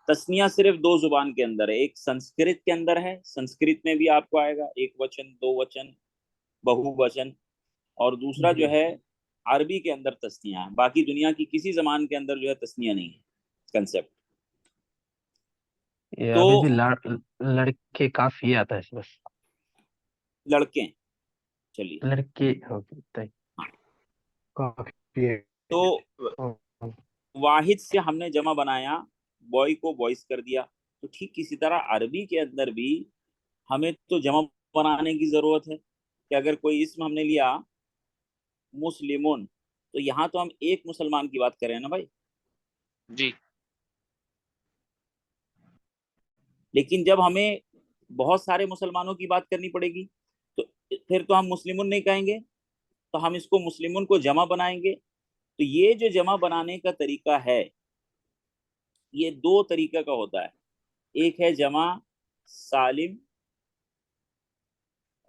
تسنیہ صرف دو زبان کے اندر ہے، ایک سنسکرت کے اندر ہے، سنسکرت میں بھی آپ کو آئے گا ایک وچن، دو وچن، بہو وچن، اور دوسرا جو ہے عربی کے اندر تسنیہ ہے. باقی دنیا کی کسی زبان کے اندر جو ہے تسنیہ نہیں ہے کنسپٹ. یہ تو ابھی بھی لڑکے کافی یہ آتا ہے بس لڑکے چلیے لڑکے ہوتا ہے. کافی ہے تو واحد سے ہم نے جمع بنایا، بوائے کو بوائز کر دیا. تو ٹھیک اسی طرح عربی کے اندر بھی ہمیں تو جمع بنانے کی ضرورت ہے کہ اگر کوئی اسم ہم نے لیا مسلمون، تو یہاں تو ہم ایک مسلمان کی بات کر رہے ہیں نا بھائی. جی لیکن جب ہمیں بہت سارے مسلمانوں کی بات کرنی پڑے گی تو پھر تو ہم مسلمون نہیں کہیں گے، تو ہم اس کو مسلمون کو جمع بنائیں گے. تو یہ جو جمع بنانے کا طریقہ ہے یہ دو طریقہ کا ہوتا ہے. ایک ہے جمع سالم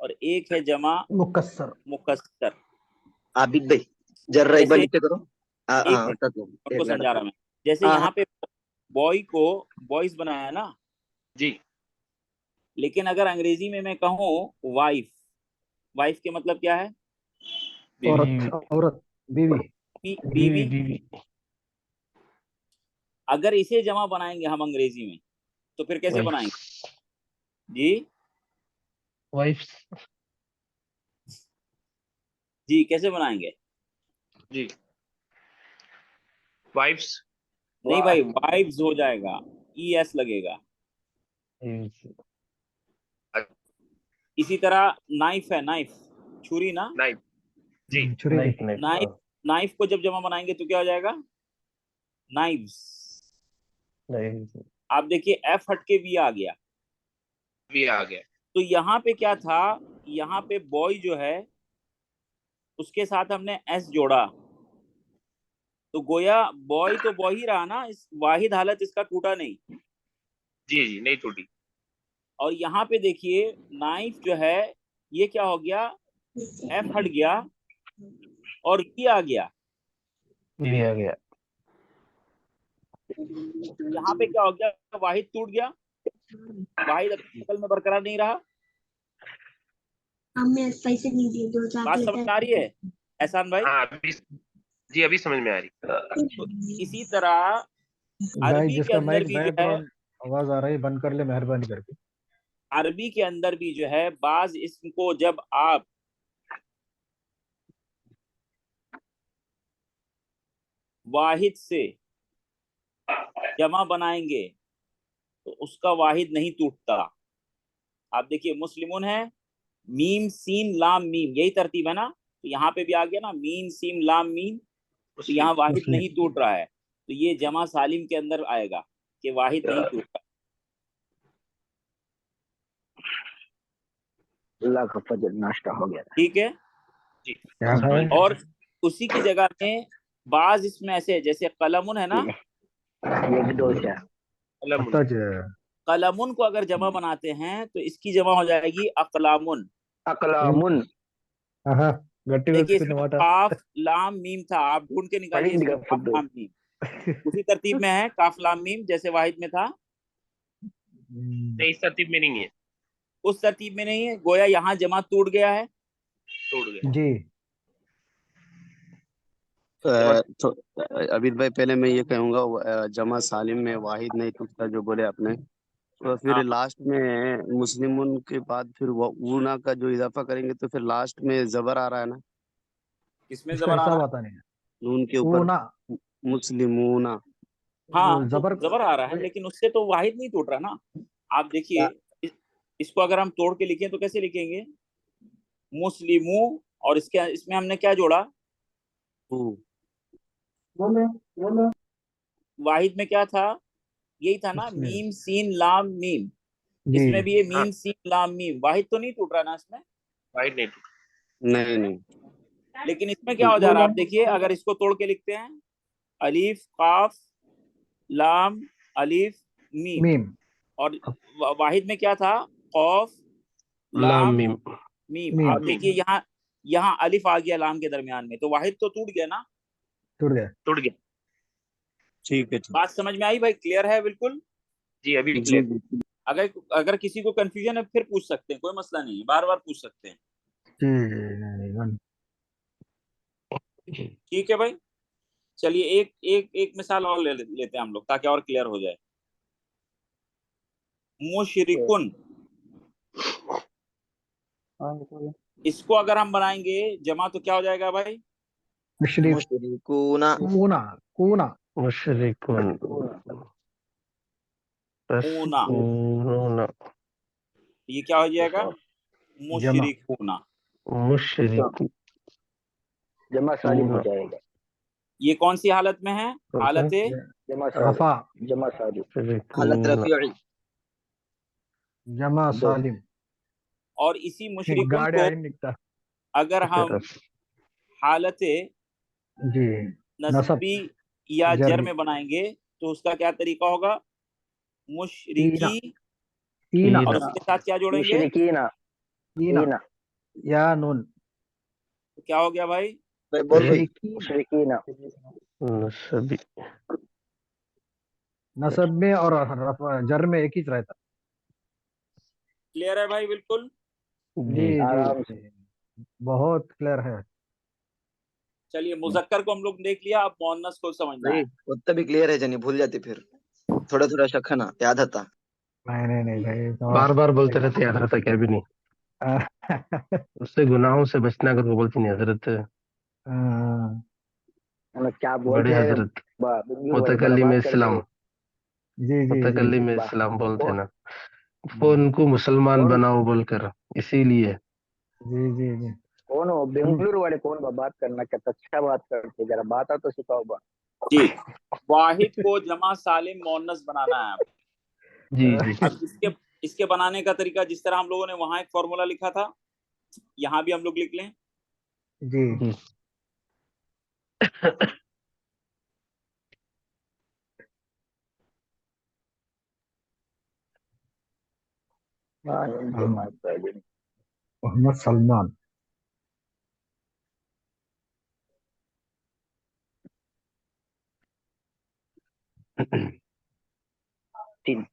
اور ایک ہے جمع مکسر مکسر. عابد بھائی ذرا ایک بار جیسے نیچے کرو. ایک منٹ آپ کو ایک سمجھا رہا منٹ. میں. جیسے یہاں پہ بوائے کو بوائز بنایا نا، جی لیکن اگر انگریزی میں کہوں وائف، وائف کے مطلب کیا ہے؟ عورت بیوی بیوی. بیوی اگر اسے جمع بنائیں گے ہم انگریزی میں تو پھر کیسے بنائیں گے؟ جی وائفس جی کیسے بنائیں گے؟ جی وائفس نہیں بھائی وائفز ہو جائے گا، ای ایس لگے گا. اسی طرح نائف ہے، نائف چھری نا، نائف. جی چھری نائف नाइफ को जब जमा बनाएंगे तो क्या हो जाएगा, नाइव्स। आप देखिए एफ हट के वी आ गया, भी आ गया। तो यहाँ पे क्या था, यहाँ पे बॉय जो है उसके साथ हमने एस जोड़ा, तो गोया बॉय तो बॉय ही रहा ना, इस वाहिद हालत इसका टूटा नहीं। जी जी, नहीं टूटी। और यहाँ पे देखिए नाइफ जो है ये क्या हो गया, एफ हट गया और वी आ गया। भी आ गया। यहाँ पे क्या हो गया, वाहिद टूट गया, वाहिद अपनी शक्ल में बरकरार नहीं रहा। हमें पैसे नहीं दिए, दो बात समझ में आ रही है एहसान भाई? हाँ अभी जी, अभी समझ में आ रही। तो इसी तरह भाई अरबी के जिसका अंदर माइक भी जो है, बैकग्राउंड आवाज आ रही है बंद कर ले मेहरबानी करके। अरबी के अंदर भी जो है बाज इसम को जब आप वाहिद से जमा बनाएंगे तो उसका वाहिद नहीं टूटता। आप देखिए मुस्लिमून है, मीम सीन लाम मीम, यही तरतीब है ना, तो यहाँ पे भी आ गया ना, मीम सीम लाम मीम, तो यहाँ वाहिद मुस्लिम। नहीं टूट रहा है, तो ये जमा सालिम के अंदर आएगा कि वाहिद नहीं टूट रहा। अल्लाह का फजल, नाश्ता हो गया। ठीक है जी। क्या है? और उसी की जगह में बाज इसमें ऐसे जैसे कलमुन है ना, ये भी दोस्त है। अच्छा जी। कलमुन को अगर जमा बनाते हैं तो इसकी जमा हो जाएगी अकलामुन। अकलामुन। हाँ गट्टी देखिए उसको इसमें नवाटा। काफ लाम मीम था, आप ढूंढ के निकालिए पढ़ी इसमें दिखा काफ फुद्दू। लाम मीम उसी तरतीब में है, काफ लाम मीम जैसे वाहिद में था, नहीं इस तरतीब में नहीं है, उस तरतीब में नहीं है। गोया यहाँ जमा टूट गया है। टूट गया। जी। तो अबिद भाई पहले मैं ये कहूँगा जमा सालिम में वाहिद नहीं टूटता जो बोले आपने, तो फिर हाँ। लास्ट में मुस्लिमुन के बाद फिर ऊना का जो इजाफा करेंगे तो फिर लास्ट में जबर आ रहा है ना, किसमें इसका जबर आ हिसाब रहा है? आता नहीं है। नून के ऊपर ऊना मुस्लिमूना। हाँ तो जबर जबर आ रहा है, लेकिन उससे तो वाहिद नहीं टूट रहा ना। आप देखिए इसको अगर हम तोड़ के लिखें तो कैसे लिखेंगे, मुस्लिमू, और इसमें हमने क्या जोड़ा, वाहिद में क्या था, यही था ना, इसमें। मीम सीन लाम मीम, जी इसमें भी ये मीम सीन लाम मीम, वाहिद तो नहीं टूट रहा ना इसमें। वाहिद नहीं टूटा। नहीं नहीं, लेकिन इसमें क्या हो जा रहा है, आप देखिए अगर इसको तोड़ के लिखते हैं, अलीफ काफ लाम अलीफ मीम, मीम। और वाहिद में क्या था, कौफ लाम लाम मीम। मीम। मीम। आप देखिए यहाँ यहाँ अलिफ आ गया लाम के दरमियान में, तो वाहिद तो टूट गया ना। टूट गया। टूट गया। ठीक है ठीक। बात समझ में आई भाई, क्लियर है बिल्कुल? जी अभी जी क्लियर। अगर अगर किसी को कंफ्यूजन है फिर पूछ सकते हैं, कोई मसला नहीं है, बार बार पूछ सकते हैं। जी नहीं, ठीक है भाई, चलिए एक एक एक मिसाल और लेते हैं हम लोग ताकि और क्लियर हो जाए। मुशरिकुन, इसको अगर हम बनाएंगे जमा तो क्या हो जाएगा भाई, मुशरिकूना। कूना कूना मुशरिकुन। ऊना, ऊना। ये क्या हो जाएगा, मुशरिकुना। मुशरिक। जमा सालिम हो जाएगा। ये कौन सी हालत में है, हालत जमा रफा सालिम। जमा सालिम। हालत रफीई। जमा सालिम। और इसी मुशरिकुन गाड़ी को आई निकता। अगर हम हालत जी नसब नस्बी या जर जर में बनाएंगे तो उसका क्या तरीका होगा, मुशरिकी, ईना और उसके साथ क्या जोड़ेंगे, मुशरिकीना। ईना ईना। या नून। तो क्या हो गया भाई, भाई बोल भाई। मुशरिकीना। नसबी। नसब में और जर में एक ही रहता। क्लियर है भाई बिल्कुल? जी आराम जी बहुत क्लियर है। चलिए मुजक्कर को हम लोग देख लिया, अब मुअन्नस को समझना भाई है। उतना भी क्लियर है जनी, भूल जाती फिर थोड़ा थोड़ा शक है ना, याद आता। नहीं भाई तो बार बार बोलते रहते हैं हजरत, क्या भी नहीं, उससे गुनाहों से बचना अगर वो बोलती नहीं हजरत, क्या बड़े बोलते हैं, हजरत मुतकल्लिम इस्लाम, जी जी मुतकल्लिम इस्लाम बोलते हैं ना, वो उनको मुसलमान बनाओ बोलकर, इसीलिए जी जी जी कौन हो बेंगलुरु वाले? कौन बात करना चाहता? अच्छा बात करते, जरा बात तो सिखाओ बा। जी, वाहिद को जमा सालिम मोन्नस बनाना है। जी जी अब इसके बनाने का तरीका, जिस तरह हम लोगों ने वहां एक फॉर्मूला लिखा था, यहाँ भी हम लोग लिख लें। जी जी मोहम्मद सलमान। तीन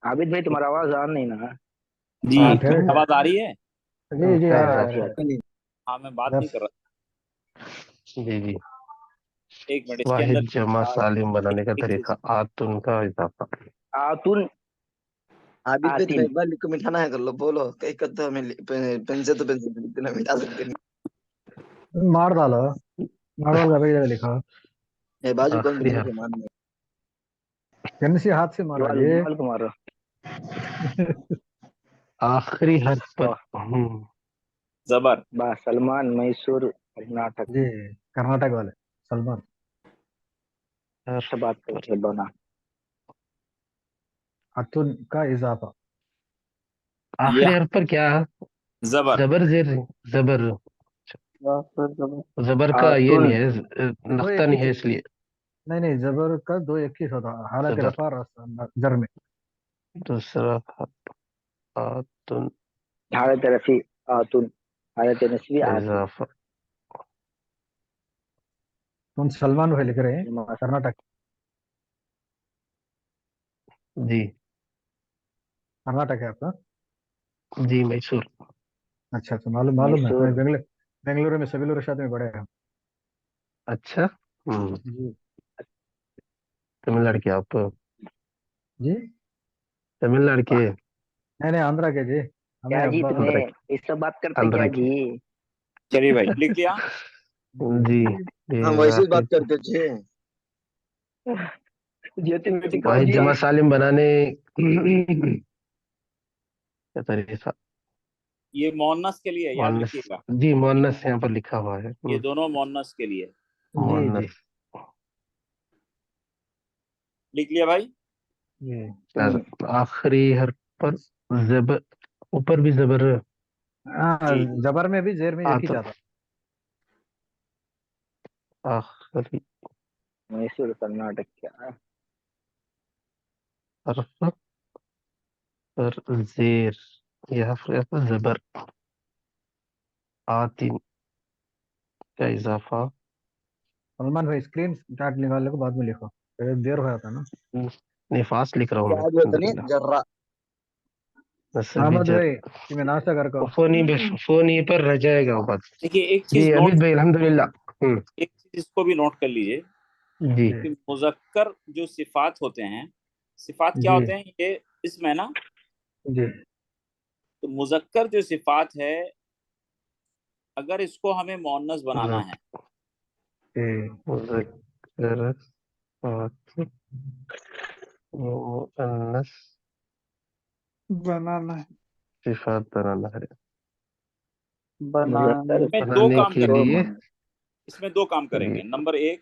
आबिद भाई, तुम्हारा आवाज आ नहीं ना। जी, हाँ, ठहरे ठहरे। आवाज आ रही है? जी जी आ रहा अच्छा, है। हाँ, मैं बात नहीं कर रहा। जी जी एक मिनट, इसके वाहिद अंदर जमा सालिम बनाने का तरीका, आतुन का इजाफा। आतुन आबिद भाई आतिन। तुम्हें एक बार लिख के मिटाना है, कर लो, बोलो कई करते हमें पेन से तो पेन से इतना मिटा सकते नहीं। मार डालो, मार डाल का जगह लिखा। ए बाजू कौन आखिरी सी हर्फ, मान में? कौन सी हाथ से मारा दीवाल ये? दीवाल को मारो। आखिरी हर्फ पर जबर। बा सलमान, मैसूर, कर्नाटक। जी, कर्नाटक वाले सलमान। अच्छा बात करते बना। अतुन का इजाफा। ये आखिरी हर्फ पर क्या? जबर। जबर जेर, जबर जबर का ये आतुन नहीं है, दो नख्ता एक ही नहीं है इसलिए नहीं नहीं, जबर का दो एक ही होता, हालत जबर। रफा जर में। दूसरा हर्फ आतुन हालत रफी आतुन, हालत नस्बी का आतुन। इजाफा। तुम सलमान भाई लिख रहे हैं कर्नाटक। जी कर्नाटक है आपका? जी मैसूर। अच्छा अच्छा, मालूम मालूम है, मैसूर। बेंगलुरु में सबिलुर रशाद में पढ़े हैं। अच्छा जी तमिलनाडु के आप? जी। तमिलनाडु के? नहीं नहीं, आंध्रा के जी। हमें क्या जी अब्बा तुम्हें आंध्रा के, इस सब बात करते आंध्रा क्या के। जी? चलिए भाई, लिख लिया। जी हम वैसे ही बात करते थे। ज्योति बेटी कहो वाहिद जी। जमा सालिम बनाने का तरीका। ये मोन्नस के लिए है, याद मोहन्नस, रखिएगा। जी मोहन्नस यहाँ पर लिखा हुआ है। ये दोनों मोन्नस के लिए। जी जी मोहन्नस। लिख लिया भाई। जी। आखिरी हर्फ पर जबर, ऊपर भी जबर। हाँ, जी, जबर में भी जेर में एक ही आतुन, जाता। आखिरी मैसूर कर्नाटक क्या? हर्फ पर जेर, यह हर्फ जबर। आतिन का इजाफा। सलमान भाई स्क्रीन चार्ट निकालने को बाद में लिखो, देर हो जाता ना। निफास लिख रहा हूँ मैं, क्या जो होता नहीं अल्हम्दुलिल्लाह। जर्रा। नसबी अहमद जर, भाई तुम्हें नाश्ता कर को। फोनी पर रह जाएगा वो बात। देखिए एक जी चीज नोट, अमित भाई अल्हम्दुलिल्लाह। एक चीज इसको भी नोट कर लीजिए जी कि मुजक्कर जो सिफात होते हैं, सिफात क्या जी होते हैं? ये इसम है ना। जी तो मुजक्कर जो सिफात है, अगर इसको हमें मोन्नस बनाना है, जी मुज़क्कर मुअन्नस बनाना है, सिफात बनाना है। मुजफ्फर इसमें दो बनाने काम के करेंगे। लिए इसमें दो काम जी करेंगे। नंबर एक,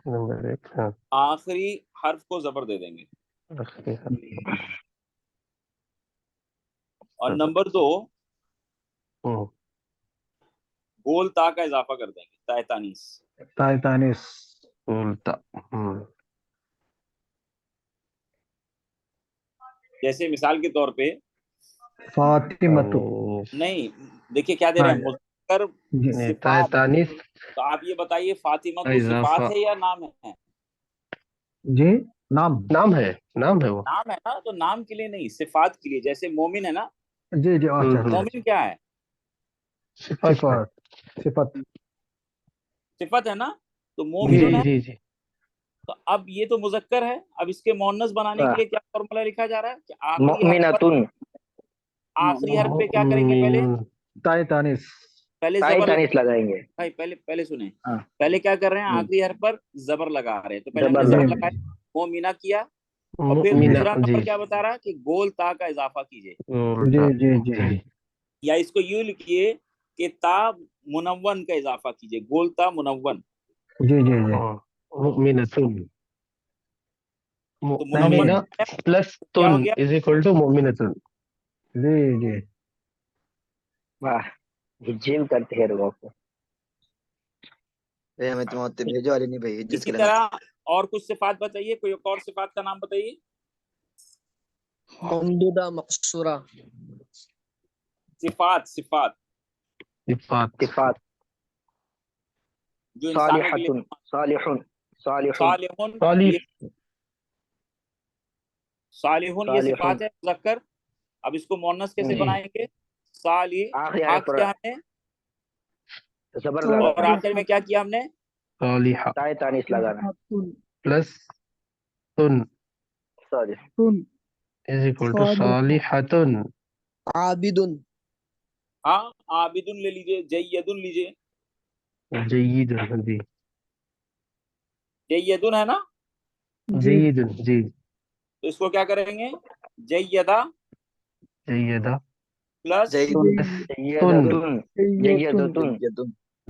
नंबर एक, हाँ आखिरी हर्फ को जबर दे देंगे। आखिरी हर्फ और जबर। नंबर दो, हम्म, गोल ता का इजाफा कर देंगे, तायतानीस। ताइतानिस। उल्टा। जैसे मिसाल के तौर पे, फातिमतु। तानीस, नहीं, देखिए क्या दे रहे हाँ हैं, मुजक्कर जी नहीं सिफात। तानीस तो आप ये बताइए, फातिमा का तो इजाफा। सिफात है या नाम है? जी, नाम। नाम है, नाम है वो। नाम है ना, तो नाम के लिए नहीं, सिफात के लिए। जैसे मोमिन है ना, जी जी, अच्छा अच्छा मोमिन अच्छा। क्या है? सिफत है। सिफत, सिफत। सिफत है ना। तो जी मोमिनुन है। जी जी तो अब ये तो मुजक्कर है। अब इसके मोन्नस बनाने के लिए क्या फॉर्मूला लिखा जा रहा है कि आखिरी हर्फ पर, मुमिनतुन। आखिरी हर्फ पे क्या करेंगे पहले? मुमिनुन, ताइतानिस। पहले ताई जबर तानीस लगाएंगे। भाई, पहले पहले सुने, हाँ। पहले क्या कर रहे हैं, हम्म, आखिरी हर्फ पर जबर लगा रहे हैं। तो पहले हमने जबर जबर जी लगाया, मोमिना किया, और फिर मुमिना दूसरा जी नंबर क्या बता रहा है कि गोल ता का इजाफा कीजिए, जी उल्टा जी जी जी या इसको यूं लिखिए कि ता मुनव्वन का इजाफा कीजिए, गोल ता मुनव्वन। जी जी जी मुमिनतुन तो नहीं मुनव्वन मुमिना नहीं प्लस क्या हो तुन गया, इज इक्वल टू मुमिनतुन। जी जी वाह, जिम करते हैं लोगों को। ए, हमें तुम भेजो अली नहीं भाई, जिस इसी के लिए तरह और कुछ सिफात बताइए, कोई एक और सिफात का नाम बताइए। ममदूदा मकसूरा, सिफात, सिफात सिफात सिफात, जो इंसानों के लिए, सालिहतुन, सालिहुन, सालिहुन, सालिहुन, सालिह ये सालिहुन ये सालिहुन। सिफात है मुज़क्कर। अब इसको मुअन्नस कैसे जी बनाएंगे, साली, आखिरी हा हर्फ पर किया हमने, जबर तो और लगाना, आखिर में क्या किया हमने, सालिहा ताई तानीस लगाना। प्लस तुन सॉरी, तुन इज इक्वल टू सालिहतुन। आबिदुन, हाँ आबिदुन ले लीजिए, जय्यदुन लीजिए, जय्यिदुन जी जय्यदुन है ना, जी जय्यिदुन जी तो इसको क्या करेंगे, जय्यदा जय्यदा प्लस जय प्लस तुन जय्यदतुन, जय्यदतुन, तुम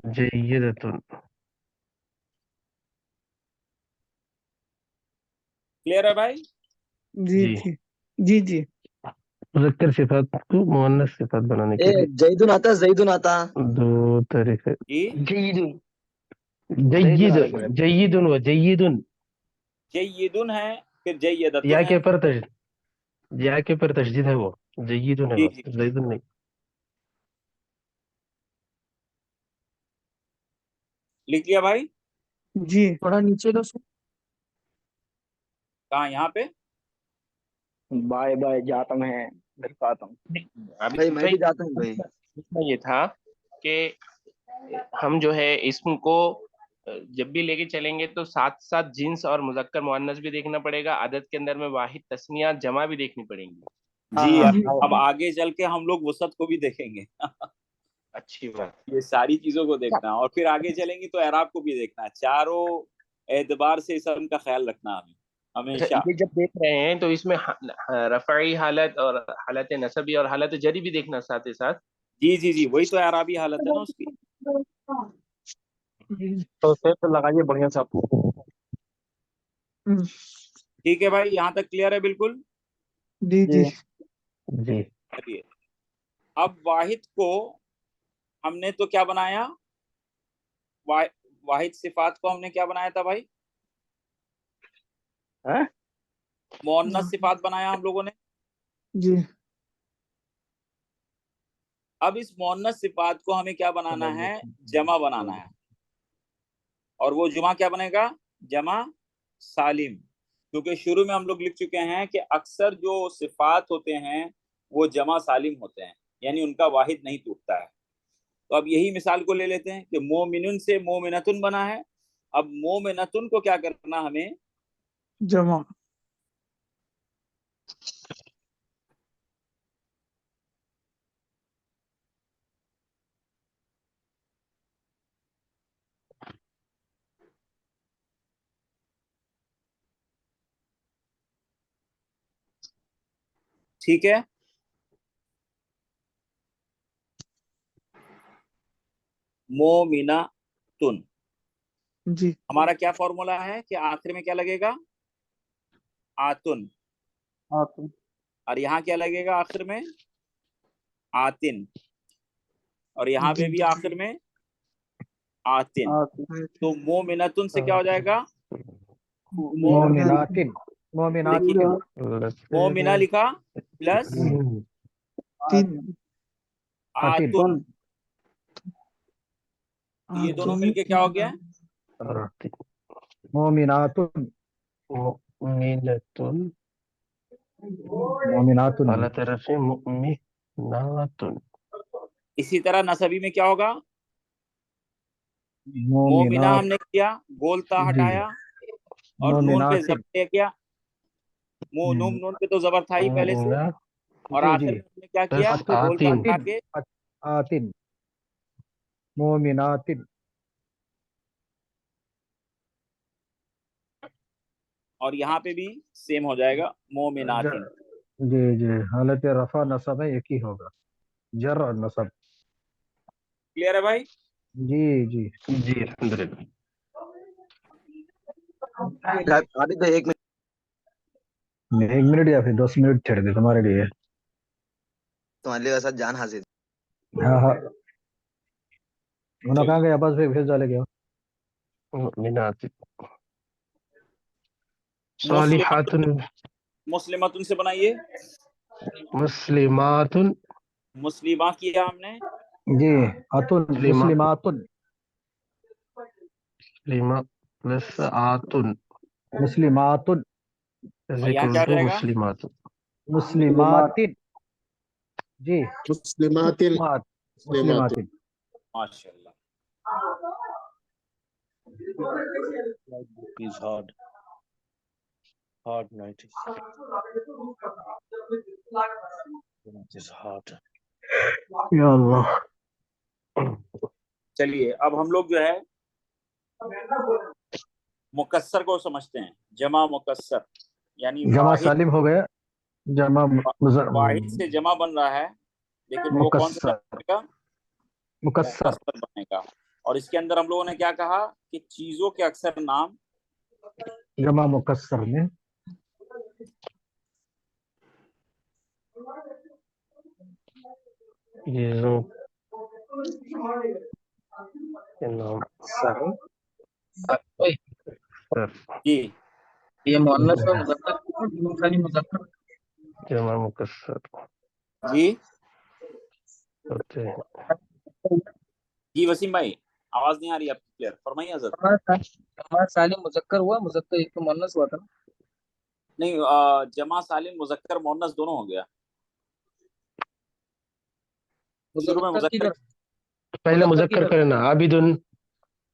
जय्यदतुन। क्लियर है भाई। जी जी जी जी जी मुज़क्कर सिफात को मुअन्नस सिफात बनाने ए के लिए जैदुन आता, जैदुन आता। दो तरीके। जी, जय्यदुन, जय्यिद लगाना पड़ेगा। जय्यिदुन व जय्यिदुन जय्यदुन है, फिर या जय्यदतुन के है। पर या के पर तशदीद है, वो जय्यिदुन है जी बस, जी जय्यिदुन नहीं। लिख लिया भाई, जी थोड़ा नीचे लो। कहाँ, यहाँ पे, बाय बाय, जाता मैं, घर पे आता हूँ। अभी भाई मैं भाई भी जाता हूँ भाई। इसमें ये था कि हम जो है इसम को जब भी लेके चलेंगे तो साथ साथ जिन्स और मुज़क्कर मुअन्नस भी देखना पड़ेगा, आदत के अंदर में वाहिद तस्निया जमा भी देखनी पड़ेंगी। जी। हाँ, जी अब आगे चल के हम लोग वसत को भी देखेंगे अच्छी बात। ये सारी चीजों को देखना है, और फिर आगे चलेंगी तो एराब को भी देखना है, चारों एतबार से इस का ख्याल रखना हमें अच्छा, हमेशा। ये जब देख रहे हैं तो इसमें रफ़ई हालत और हालत नसबी और हालत जरी भी देखना साथ ही साथ। जी जी जी, वही तो एराबी हालत है ना उसकी। जी तो सेट लगाइए बढ़िया से आप। हम्म, ठीक है भाई, यहाँ तक क्लियर है बिल्कुल। जी जी जी चलिए, अब वाहिद को हमने तो क्या बनाया, वा, वाहिद सिफात को हमने क्या बनाया था भाई, हाँ? मुअन्नस सिफात बनाया हम लोगों ने। जी अब इस मुअन्नस सिफात को हमें क्या बनाना है, जमा बनाना है, और वो जमा क्या बनेगा, जमा सालिम। क्योंकि शुरू में हम लोग लिख चुके हैं कि अक्सर जो सिफात होते हैं वो जमा सालिम होते हैं, यानी उनका वाहिद नहीं टूटता है। तो अब यही मिसाल को ले लेते हैं कि मोमिनुन से मोमिनतुन बना है। अब मोमिनतुन को क्या करना हमें, जमा ठीक है। मोमिनतुन, जी हमारा क्या फॉर्मूला है कि आखिर में क्या लगेगा, आतुन, हाँ तो और यहाँ क्या लगेगा आखिर में, आतिन, और यहाँ पे जी भी आखिर में आतिन। हाँ तो मोमिनतुन से क्या हो जाएगा, मोमिनातिन मोमिनातिन देखिए मोमिना लिखा प्लस तीन आतिन आतुन, तो ये दोनों मिलके क्या हो गया, मोमिनातुन मुमिनतुन मोमिनातुन अला तरफ मुमिनातुन। इसी तरह नसबी में क्या होगा, मोमिना मोमिनात हमने किया, गोलता जी हटाया, और नून पे मोमिनातिन जबर किया, नून पे तो जबर था ही पहले से, मुमिना और जी आखिर जी में हमने क्या प्लस किया, अतुन गोलता आतिन हटा आतिन के आतिन मोमिनातिन। और यहाँ पे भी सेम हो जाएगा मोमिनातिन। जी जी, हालत रफा नसब है, एक ही होगा, जर और नसब। क्लियर है भाई? जी जी। जी अल्हम्दुलिल्लाह। आबिद भाई 1 मिनट। 1 मिनट या फिर 10 मिनट छेड़ दे तुम्हारे लिए। तुम्हारे लिए वैसा जान हाजिर। हाँ हाँ, उन्होंने कहाँ गया? बस भेज डाले गया। मुमिनात मुस्लिम सालिहातुन मुस्लिमातुन से बनाइए। मुस्लिमातुन। मुस्लिमा किया हमने। जी, अतुन मुस्लिमा मुस्लिमातुन। मुस्लिमा प्लस आतुन मुस्लिमातुन। और यहाँ क्या हो टू जाएगा? मुस्लिमातुन। मुस्लिमातिन। जी, मुस्लिमातिन मात मुस्लिमातिन। मुस्लिमातिन। माशाल्लाह। Like book is hard. Hard night is. It is hard. या अल्लाह। चलिए अब हम लोग जो है मुकस्सर को समझते हैं। जमा मुकस्सर यानी जमा वाहिद। सालिम हो गया, जमा वाहिद से जमा बन रहा है, लेकिन वो कौन सा मुकस्सर। बनेगा? मुकस्सर। मुकस्सर बनेगा। और इसके अंदर हम लोगों ने क्या कहा कि चीजों के अक्सर नाम जमा मुकस्सर में चीजों के नाम सर जी ये मुअन्नस और मुज़क्कर खाली मुज़क्कर जमा मुकस्सर जी होते हैं। जी वसीम भाई आवाज नहीं आ रही आपकी क्लियर, फरमाइए हज़रत। हमारा सालिम मुज़क्कर हुआ, मुज़क्कर एक तो मुअन्नस हुआ था ना। नहीं जमा सालिम मुज़क्कर मुअन्नस दोनों हो गया। शुरू में मुज़क्कर की मुज़क्कर। पहले मुज़क्कर करना, आबिदुन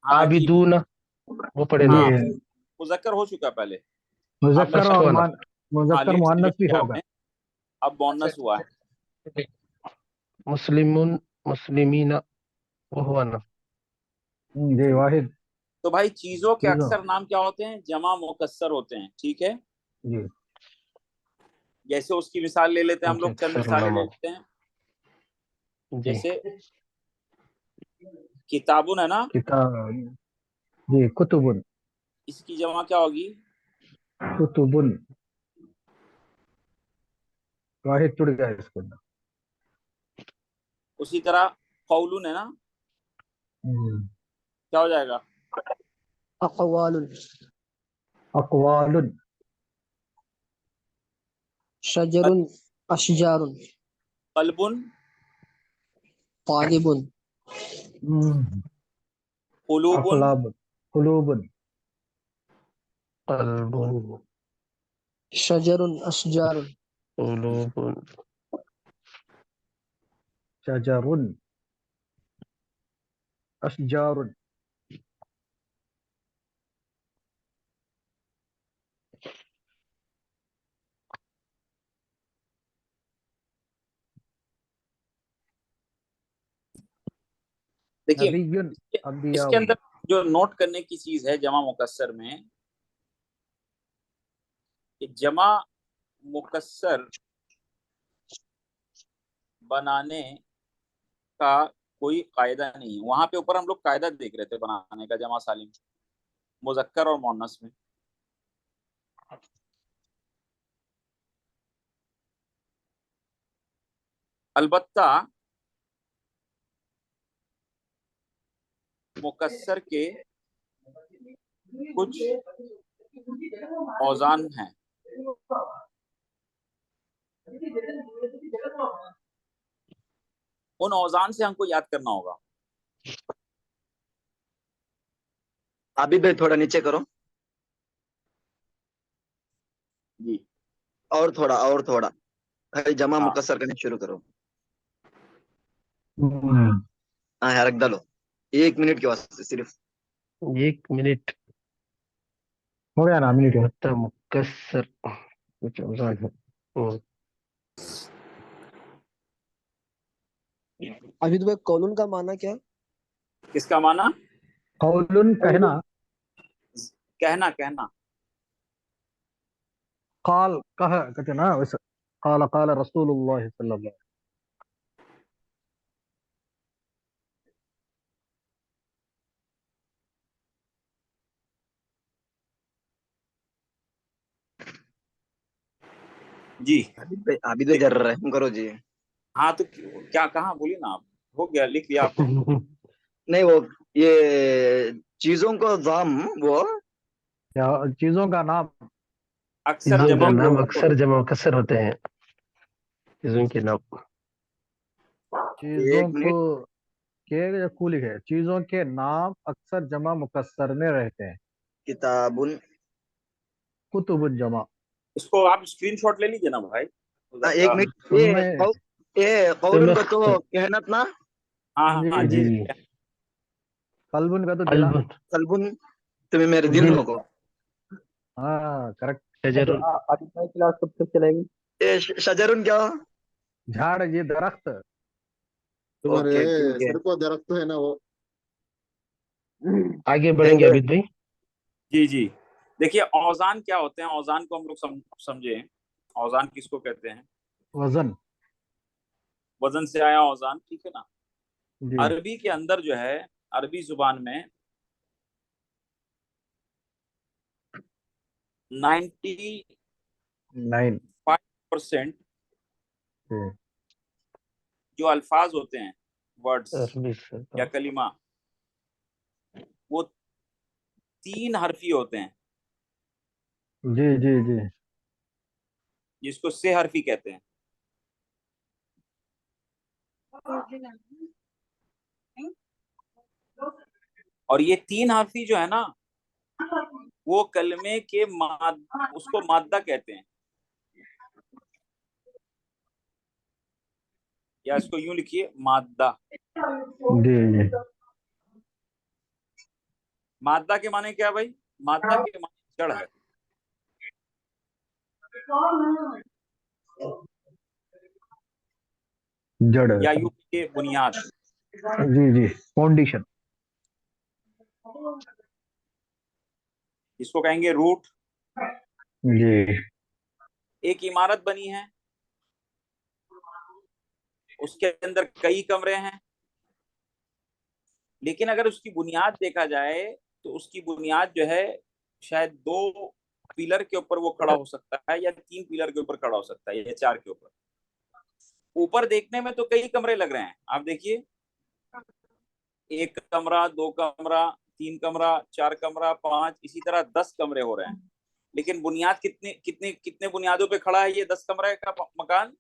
हाँ जी आबिदून वो पढ़े ना। जी, मुज़क्कर हो चुका पहले। मुज़क्कर अच्छा और हुआ ना। मुज़क्कर लिट से जो मुअन्नस भी किया होगा। आपने, अब मुअन्नस हुआ है। मुस्लिमुन मुस्लिमीना वो हुआ ना। जी, वाहिद। तो भाई चीजों के चीजों। अक्सर नाम क्या होते हैं? जमा मुकस्सर होते हैं, ठीक है। जी जैसे उसकी मिसाल ले लेते हैं हम उनके लोग, चंद अक्सर मिसालें नाम ले हो। लेते हैं। जी जैसे किताबुन है ना, किताब। जी, कुतुबुन। इसकी जमा क्या होगी? कुतुबुन। वाहिद टूट गया इसके अंदर। उसी तरह कौलुन है ना, क्या हो जाएगा? अक़वालुन। अक़वालुन। शजरुन अशजारुन। कल्बुन तालिबुन। कुलूबुन अक़लाब। कुलूबुन। कल्बुन शजरुन अशजारुन। कुलूबुन शजरुन अशजारुन। देखिए नबियुन इसके अंबियाउन। अंदर जो नोट करने की चीज है जमा मुकस्सर में, कि जमा मुकस्सर बनाने का कोई कायदा नहीं है। वहां पे ऊपर हम लोग कायदा देख रहे थे बनाने का, जमा सालिम मुज़क्कर और मुअन्नस में। अलबत्ता मुकस्सर के कुछ औजान हैं, उन औजान से हमको याद करना होगा। आबिद भाई थोड़ा नीचे करो, जी और थोड़ा भाई जमा हाँ मुकस्सर करना शुरू करो। हाँ यार, रख डालो 1 मिनट के वास्ते सिर्फ। 1 मिनट हो गया ना, मिनट है। तो मुकस्सर कुछ औज़ान है। अभी तो कौलुन का माना क्या है? किसका माना? कौलुन कहना, कहना, कहना। काल कह कहते ना वैसे, काल रसूलुल्लाह सल्लल्लाहु अलैहि जी आबिद भाई जर रहम करो जी। हाँ, तो क्या कहा, बोलिए ना आप। हो गया, लिख लिया आपने। नहीं वो ये चीजों को दाम वो या चीजों का नाम, अक्सर चीजों जमा के नाम मुकस्सर अक्सर जमा मुकस्सर होते हैं, चीजों के नाम। चीजों एक को मिनट। के कुल है, चीजों के नाम अक्सर जमा मुकस्सर में रहते हैं। किताबुन। कुतुबुन जमा। इसको आप स्क्रीनशॉट ले लीजिए ना भाई। एक मिनट। उनमें ये कौलन को तो कहना ना। हाँ जी हाँ जी, जी। कल्बुन का तो दिला। कल्बुन, कल्बुन तुम्हें मेरे दिल दिल, को। हाँ करेक्ट। शजरुन, क्लास कब तक चलेगी? ये शजरुन क्या? झाड़, ये दरख्त। तुम्हारे ओके ठीक है। सर को दरख्त है ना वो। आगे थैंक बढ़ेंगे यू। अमित भाई। जी जी। देखिए, औजान क्या होते हैं, औजान को हम लोग समझे। औजान किसको कहते हैं? वजन। वजन से आया औजान, ठीक है ना। जी अरबी के अंदर जो है, अरबी जुबान में 95% 9। जो अल्फाज होते हैं, वर्ड्स अरबी से या कलिमा, वो 3 हरफी होते हैं, जी जी जी। जिसको से हरफी कहते हैं। और ये 3 हरफी जो है ना, वो कलमे के उसको मादा कहते हैं, या इसको यूं लिखिए, मादा। जी जी। मादा के माने क्या भाई? मादा के माने जड़ है, जड़। या यूं लिखिए, बुनियाद। जी जी, फाउंडेशन। इसको कहेंगे रूट। जी एक इमारत बनी है, उसके अंदर कई कमरे हैं, लेकिन अगर उसकी बुनियाद देखा जाए तो उसकी बुनियाद जो है, शायद 2 पिलर के ऊपर वो खड़ा हो सकता है, या 3 पिलर के ऊपर खड़ा हो सकता है, या 4 के ऊपर। ऊपर देखने में तो कई कमरे लग रहे हैं, आप देखिए, 1 कमरा, 2 कमरा, 3 कमरा, 4 कमरा, 5, इसी तरह 10 कमरे हो रहे हैं। लेकिन बुनियाद कितने कितने कितने बुनियादों पे खड़ा है ये 10 कमरे का मकान?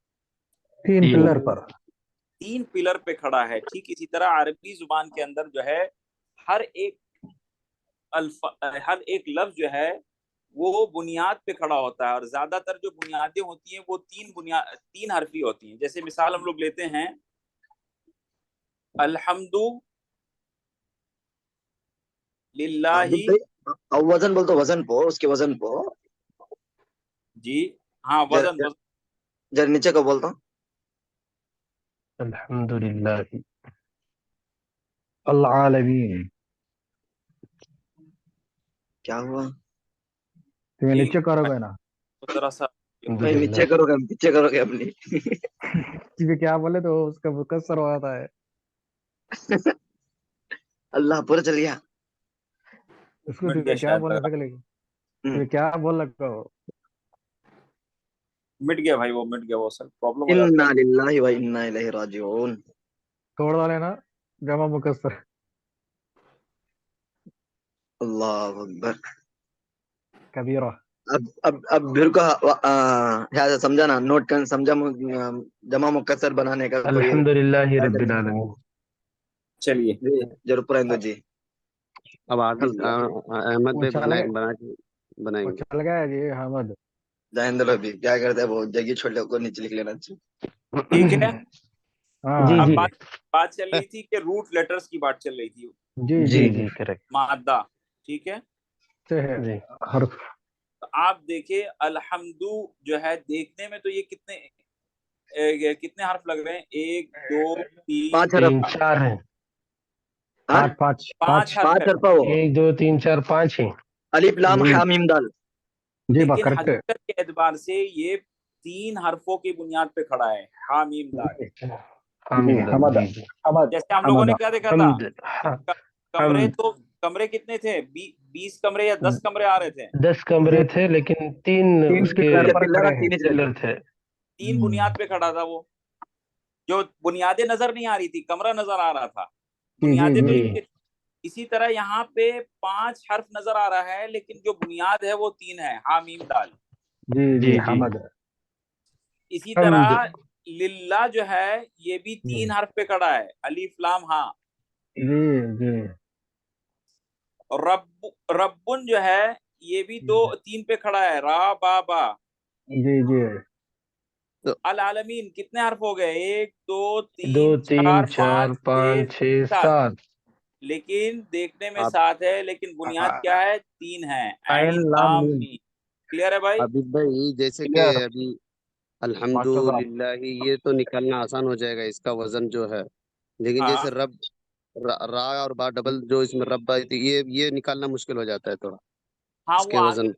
3 पिलर पर। 3 पिलर पे खड़ा है। ठीक इसी तरह अरबी जुबान के अंदर जो है, हर एक हर एक लफ्ज जो है वो बुनियाद पे खड़ा होता है, और ज्यादातर जो बुनियादें होती हैं वो 3 हरफी होती हैं। जैसे मिसाल हम लोग लेते हैं, अल्हम्दु लिल्लाही। अब वजन बोल तो वजन पो उसके वजन पो। जी हाँ, वजन। जरा नीचे को बोलता हूँ। अल्हम्दुलिल्लाह। अल आलमीन। क्या हुआ? तो नीचे करोगे ना? तो जरा सा नहीं नीचे करोगे, पीछे करोगे अपनी। क्योंकि क्या बोले तो उसका मुकस्सर हो जाता है। अल्लाह पूरा चल गया। उसको मिट तो गया क्या शायद, बोलना लग रहा सकलेगी, तो क्या बोल लगता हो? मिट गया भाई, वो मिट गया, वो सर प्रॉब्लम हो जाता इन्ना है। लिल्लाहि व इन्ना इलैहि राजिऊन। तोड़ डाले ना, जमा मुकस्सर। अल्लाह अकबर। कबीरा। अब फिर को ख्याल समझा ना, नोट कर समझा। जमा मुकस्सर बनाने का कोई अल्हम्दुलिल्लाहि रब्बिल आलमीन। चलिए, जरूर पढ़ेंगे जी। अब आप भी अहमद वो भाई चल गया, वो बनाएंगे। चल गया जी अहमद। जाहिंदर भी क्या करते हैं, वो जगह छोड़ को नीचे लिख लेना चाहिए। ठीक है। जी अब जी बात चल रही थी कि रूट लेटर्स की बात चल रही थी, जी जी जी जी, करेक्ट। मादा। ठीक है, से है जी हर्फ। तो आप देखिए, अल्हम्दु जो है, देखने में तो ये कितने हर्फ लग रहे हैं? 1 2 3 5 हरफ। 3 4 है। हाँ? पाँच पाँच पांच पाँच हर्फ पांच है हरफा हो 1 2 3 4 5 है अलिफ लाम जी हा मीम दाल। जी बा लेकिन करेक्ट है हकीकत के एतबार से ये 3 हरफों की बुनियाद पे खड़ा है, हा मीम दाल। जी हामिद हमद जी जी हमद जैसे हम लोगों ने हमद क्या देखा था, हमद कमरे हमद तो कमरे कितने थे, 20 कमरे या 10 कमरे आ रहे थे, 10 कमरे थे लेकिन 3 तीन उसके पिलर पर पिल्लर खड़े और हैं। तीन हिजड़े। पिलर थे 3 बुनियाद पे खड़ा था वो। जो बुनियादें नजर नहीं आ रही थी, कमरा नजर आ रहा था, जी जी बुनियादें तो जी जी इसी तरह यहाँ पे 5 हर्फ नजर आ रहा है, लेकिन जो बुनियाद है वो 3 है, हा मीम दाल। जी जी जी जी हमद इसी हमद तरह लिल्ला जो है ये भी 3 हर्फ पे खड़ा है, अलीफ लाम हा। जी जी और रब्बुन जो है ये भी 3 पे खड़ा है, रा बा बा। जी जी तो अल आलमीन कितने हर्फ हो गए, 1 2 2 3 3 4 4 5 5 6 6 7, 7 लेकिन देखने में आप 7 है, लेकिन बुनियाद क्या है, 3 है, आइन ऐन लाम लाम मीम मीम। क्लियर है भाई? आबिद भाई जैसे कि क्लियर अभी माशाल्लाह अल्हम्दुलिल्लाह ये तो निकालना आसान हो जाएगा इसका वजन जो है, लेकिन हाँ जैसे रा और बा डबल जो इसमें रब आई थी ये निकालना मुश्किल हो जाता है थोड़ा हाँ, वो इसके आगे वजन।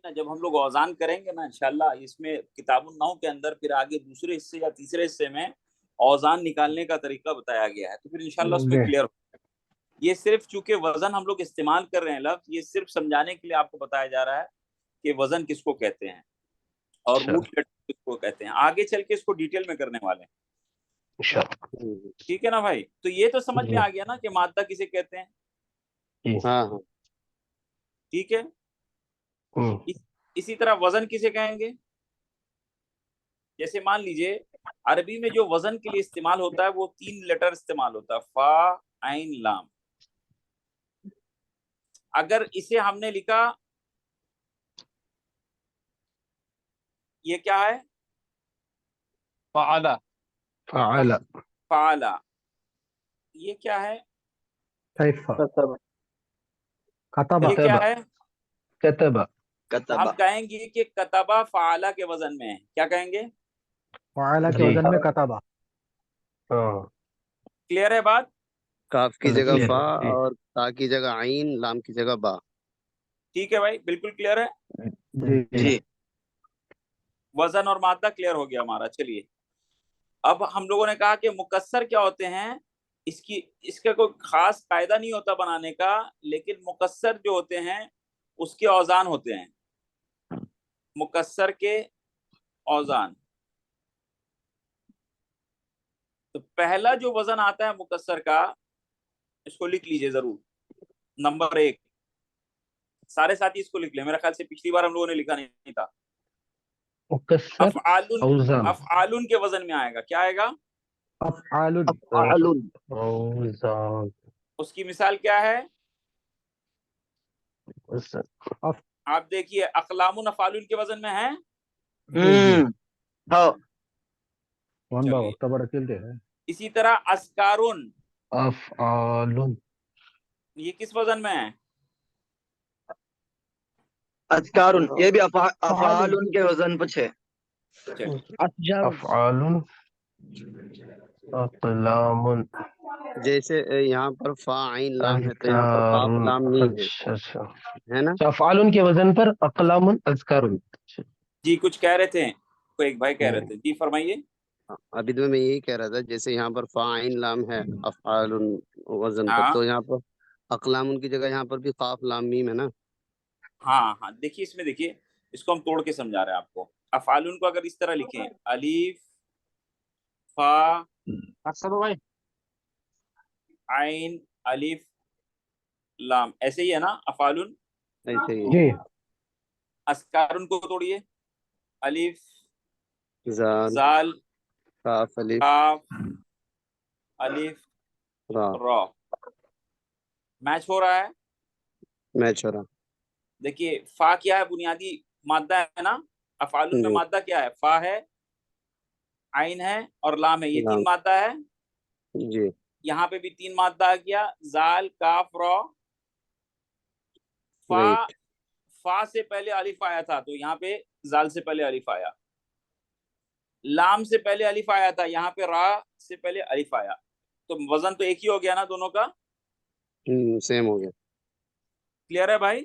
ना जब हम लोग औजान करेंगे ना इंशाल्लाह, इसमें किताबुन नहू के अंदर फिर आगे दूसरे हिस्से या तीसरे हिस्से में औजान निकालने का तरीका बताया गया है, तो फिर इंशाल्लाह उसमें जी क्लियर। ये सिर्फ चूंकि वजन हम लोग इस्तेमाल कर रहे हैं लफ्ज, ये सिर्फ समझाने के लिए आपको बताया जा रहा है कि वजन किसको कहते हैं और अच्छा रूट लेटर किसको कहते हैं। आगे चल के इसको डिटेल में करने वाले हैं, इंशाल्लाह ठीक है ना भाई? तो ये तो समझ में जी आ गया ना कि मादा किसे कहते हैं, जी हाँ हाँ ठीक है। हम्म, इसी तरह वजन किसे कहेंगे, जैसे मान लीजिए अरबी में जो वजन के लिए इस्तेमाल होता है वो 3 लेटर इस्तेमाल होता है, फा आइन लाम। अगर इसे हमने लिखा, ये क्या है, फ़अला फ़अला फाला, ये क्या है, कैफा कतब कतबा ये क्या कतबा है? कतबा हम कतबा कहेंगे कि कतबा फाला के वजन में है, क्या कहेंगे? फायला के जी वजन में कतबा हाँ क्लियर है बात? काफ की जगह क्लियर फा है जी और ता की जगह आइन लाम की जगह बा। ठीक है भाई, बिल्कुल क्लियर है। जी जी जी वजन और मादा क्लियर हो गया हमारा। चलिए, अब हम लोगों ने कहा कि मुकस्सर क्या होते हैं, इसका कोई खास कायदा नहीं होता बनाने का, लेकिन मुकस्सर जो होते हैं उसके औजान होते हैं, मुकस्सर के औजान। तो पहला जो वजन आता है मुकस्सर का, इसको लिख लीजिए जरूर, नंबर 1। सारे साथी इसको लिख ले, मेरा ख्याल से पिछली बार हम लोगों ने लिखा नहीं था। मुकस्सर अफआलुन, औजान अफआलुन के वजन में आएगा, क्या आएगा? अफआलुन अफआलुन औजान उसकी मिसाल क्या है? अफ आप देखिए, अकलामुन अफआलुन के वजन में है। जी जी हाँ वन बाबा चलिए, तबड़ चलते हैं इसी तरह अस्कारुन, अफ़आलुन ये किस वजन में है? अजकारुन ये भी फालुन अफआलुन के वजन पर है। चलिए, अफजारुन अफ़आलुन अक़लामुन जैसे यहाँ पर फा आइन लाम है तो यहाँ पर काफ अज़कारुन लाम मीम अच्छा अच्छा है ना। तो अफ़आलुन के वजन पर अक़लामुन अज़कारुन जी कुछ कह रहे थे, कोई एक भाई कह रहे थे, जी फरमाइए। अभी तो मैं यही कह रहा था जैसे यहाँ पर फा आइन लाम है अफ़आलुन वजन पर, हाँ तो यहाँ पर अक़लाम उनकी जगह यहाँ पर भी काफ लाम मीम है ना। हाँ हाँ, देखिए इसमें देखिए, इसको हम तोड़ के समझा रहे हैं आपको। अफआलुन को अगर इस तरह लिखें, अलीफ फा भाई आइन अलीफ लाम, ऐसे ही है ना अफआलुन। ऐसे ही जी अस्कारुन को तोड़िए, अलीफ जाल जाल काफ अलिफ काफ अलीफ रा रॉ। मैच हो रहा है? मैच हो रहा। देखिए, फा क्या है, बुनियादी मादा है ना। अफआलुन में जी मादा क्या है, फा है, आइन है और लाम है, ये 3 लाम मादा है। जी यहाँ पे भी 3 मादा आ गया, जाल काफ रॉ। फा राइट फा से पहले अलिफ आया था, तो यहाँ पे जाल से पहले अलिफ आया। लाम से पहले अलिफ आया था, यहाँ पे रा से पहले अलिफ आया। तो वजन तो एक ही हो गया ना दोनों का। सेम हो गया। क्लियर है भाई?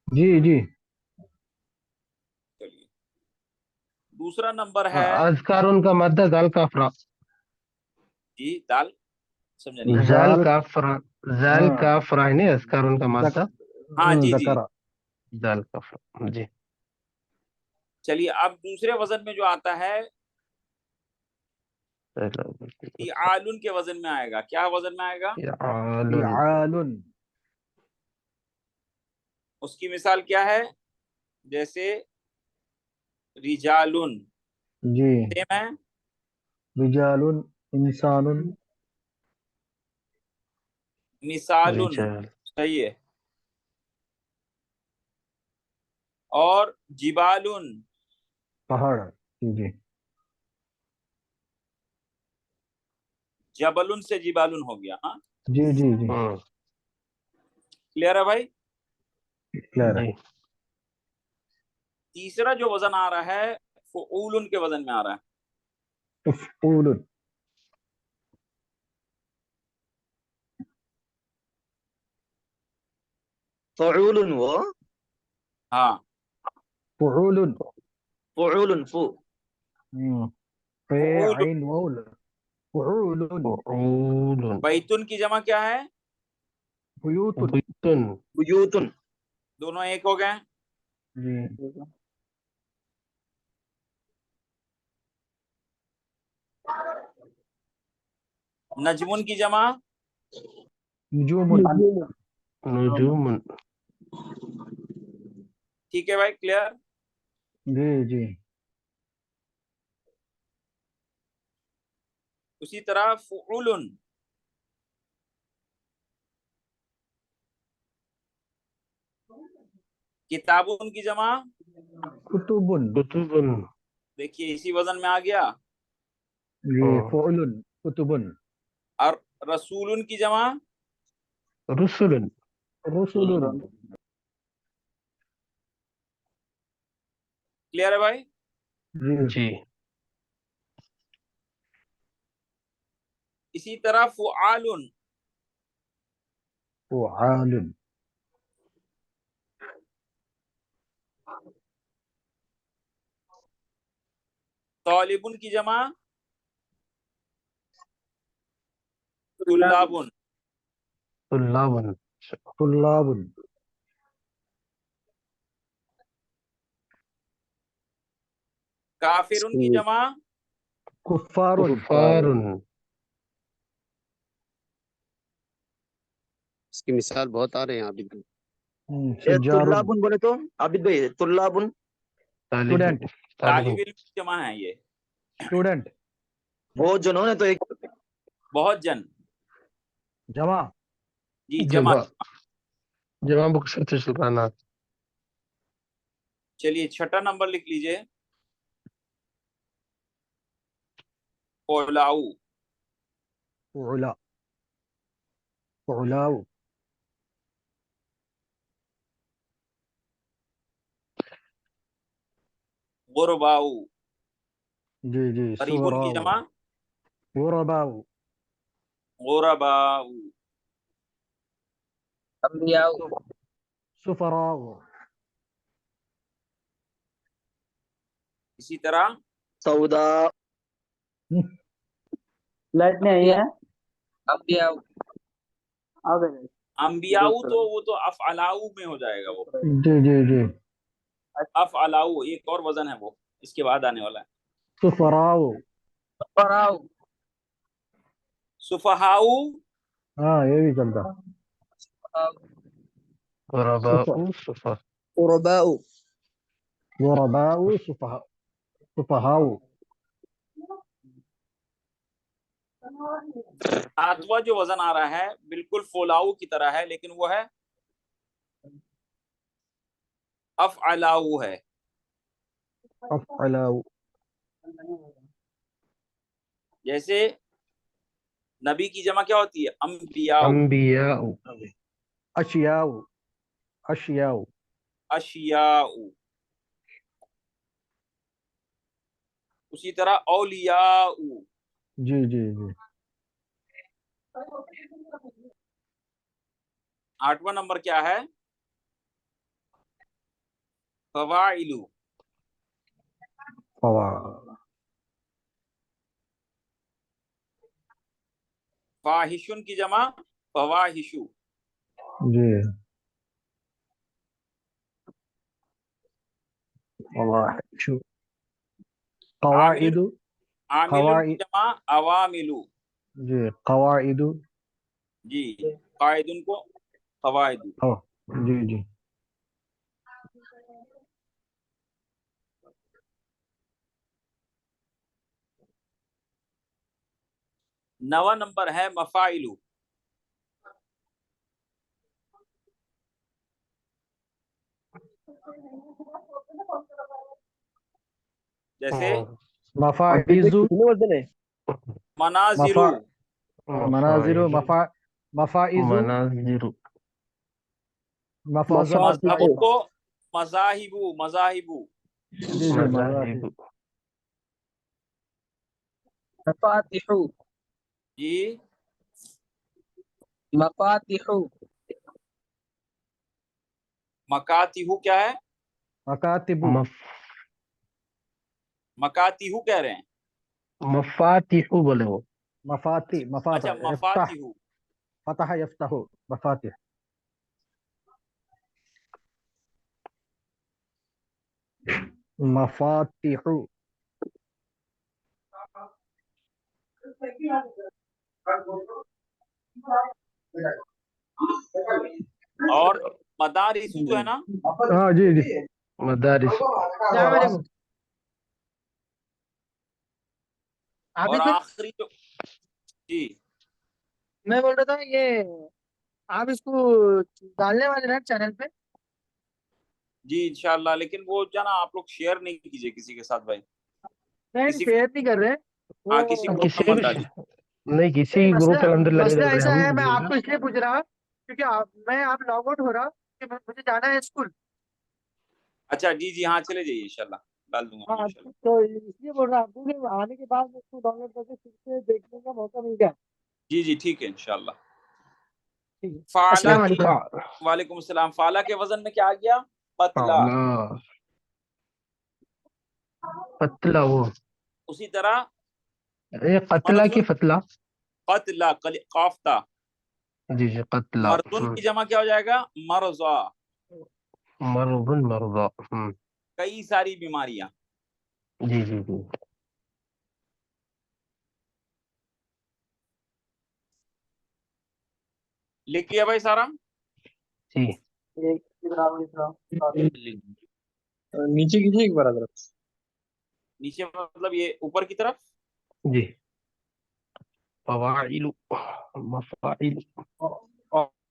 जी जी। चलिए दूसरा नंबर है अजकार उनका मद्दा दाल का अफरा, जी, दाल समझा नहीं। जाल जाल, का अफरा, जाल का हाँ, अफरा है नहीं, अजकार उनका मद्दा हाँ जी जी। दकरा। दाल का अफरा जी। चलिए अब दूसरे वजन में जो आता है आलून के वजन में आएगा। क्या वजन में आएगा? फिआलुन। उसकी मिसाल क्या है? जैसे रिजालुन जी। सेम है, रिजालुन, इंसानुन। मिसालुन रिजाल, सही है, और जिबालुन पहाड़। जी जी। जबलुन से जिबालुन हो गया। हाँ जी जी जी। क्लियर है भाई? क्लियर है। जी। तीसरा जो वजन आ रहा है फऊलुन के वजन में आ रहा है। उफ़ूलुन। फऊलुन वो हाँ फऊलुन। फऊलुन फू फे फऊलुन। आइन वौल। फऊलुन। फऊलुन, बैतुन की जमा क्या है? बुयूतुन। बुयतुन, बुयूतुन दोनों एक हो गए। जी। नजमुन की जमा नुजूमुन। नुजूमुन, ठीक है भाई, क्लियर? जी जी। उसी तरह फऊलुन किताबुन की जमा कुतुबुन। कुतुबुन, देखिए इसी वजन में आ गया। जी। फऊलुन, कुतुबुन। और रसूलुन की जमा रुसुलुन, रुसुलुन। क्लियर है भाई? जी। जी। इसी तरह फुआलुन फुआलुन। तालिबुन की जमा तुल्लाबुन तुल्लाबुन, तुल्लाबुन। काफिरुन की इसकी जमा कुफ्फारुन। कुफारुन, इसकी मिसाल बहुत आ रहे हैं अभी। ये सज्जारुन। तुल्लाबुन बोले तो आबिद भाई तुल्लाबुन तालिब, स्टूडेंट। तालिब, तालिब इल्म की जमा है ये। स्टूडेंट। वो जिन्होंने तो एक बहुत जन जमा। जी जमा। जमा, जमा बकसरत शुक्राना। चलिए छठा नंबर लिख लीजिए, ओलाऊ फुला। फुलाउ। गुरबाऊ जी जी। गरीबुन की सुराउ। जमा गुरबाउ। गुरबाऊ। अंबियाउ, सुफराउ। इसी तरह सौदा लाइट नहीं आई है। अंबियाउ, आ गए। अंबियाऊ तो वो तो अफअलाऊ में हो जाएगा। वो जी जी जी। अफअलाऊ एक और वजन है, वो इसके बाद आने वाला है। सुफराउ। फराउ, सुफहाऊ हाँ, ये भी चलता। सुफ गुरबाउ, सुफा, उरबाउ गुरबाउ सुफहाउ। सातवां जो वजन आ रहा है बिल्कुल फोलाऊ की तरह है, लेकिन वो है अफअलाऊ है। अफअलाउ। जैसे नबी की जमा क्या होती है? अंबियाऊ। अंबियाउ, अशियाउ। अशियाउ। अशियाऊ। उसी तरह औलियाऊ। जी जी जी। 8वां नंबर क्या है? फवाइलु। फाहिशुन की जमा फवाहिशु। जी फवाहिशु। आमिलुन कवाइदु आमिलुन की जमा अवामिलु। जी कवाइदु। जी कायदुन को कवाइदु। जी जी। 9वां नंबर है मफाइलु। जैसे मफाइजु मनाजिरु। मनाजिरु मफाइजु मनाजिरु मफाजन। मजहबुन को मजाहिबु मजाहिबु। जी जी मजाहिब। मफातिहु जी मफातिहु मकातिहु क्या है? मकातिबु मकातिहु कह रहे हैं। मफातिहु बोले वो। मफाती मफाता अच्छा यफ्ताह मफातिहु। फतह यफ्ताहु मफातिह। मफातिहु। और मदारिसु जो है ना, हाँ जी जी। मदारिस अस्सलाम वालेकुम। और आबिद भाई, आखिरी जो जी मैं बोल रहा था ये आप इसको डालने वाले ना चैनल पे? जी इंशाल्लाह, लेकिन वो जो ना आप लोग शेयर नहीं कीजिए किसी के साथ भाई। नहीं किसी शेयर नहीं कर रहे हाँ वो। किसी ग्रुप किसी में मत भी डालिए। नहीं, किसी ग्रुप मसला के अंदर लगे मसला रहे ऐसा हम है, मैं भेजेंगे। आपको इसलिए पूछ रहा क्योंकि मैं आप लॉग आउट हो रहा कि मुझे जाना है स्कूल। अच्छा जी जी हाँ चले जाइए इंशाल्लाह, डाल दूंगा मैं हाँ इंशाल्लाह। तो इसलिए बोल रहा आपको कि आने के बाद उसको डाउनलोड करके फिर से देखने का मौका मिल गया। जी जी ठीक है इंशाल्लाह। ठीक है, फाला अस्सलाम की वालेकुम। वालेकुम सलाम। फाला के वजन में क्या आ गया? पतला। फाला पतला वो। उसी तरह ये कतला की मर्जुन फतला। कतला काफ्ता। जी जी कतला। मर्जुन की जमा क्या हो जाएगा? मरजा। मरबुन मरदा। कई सारी बीमारियां। जी जी जी। लिख लिया भाई सारा? जी नीचे कीजिए एक बार अगर। नीचे मतलब ये ऊपर की तरफ। जी। फवाइलु मफाइलु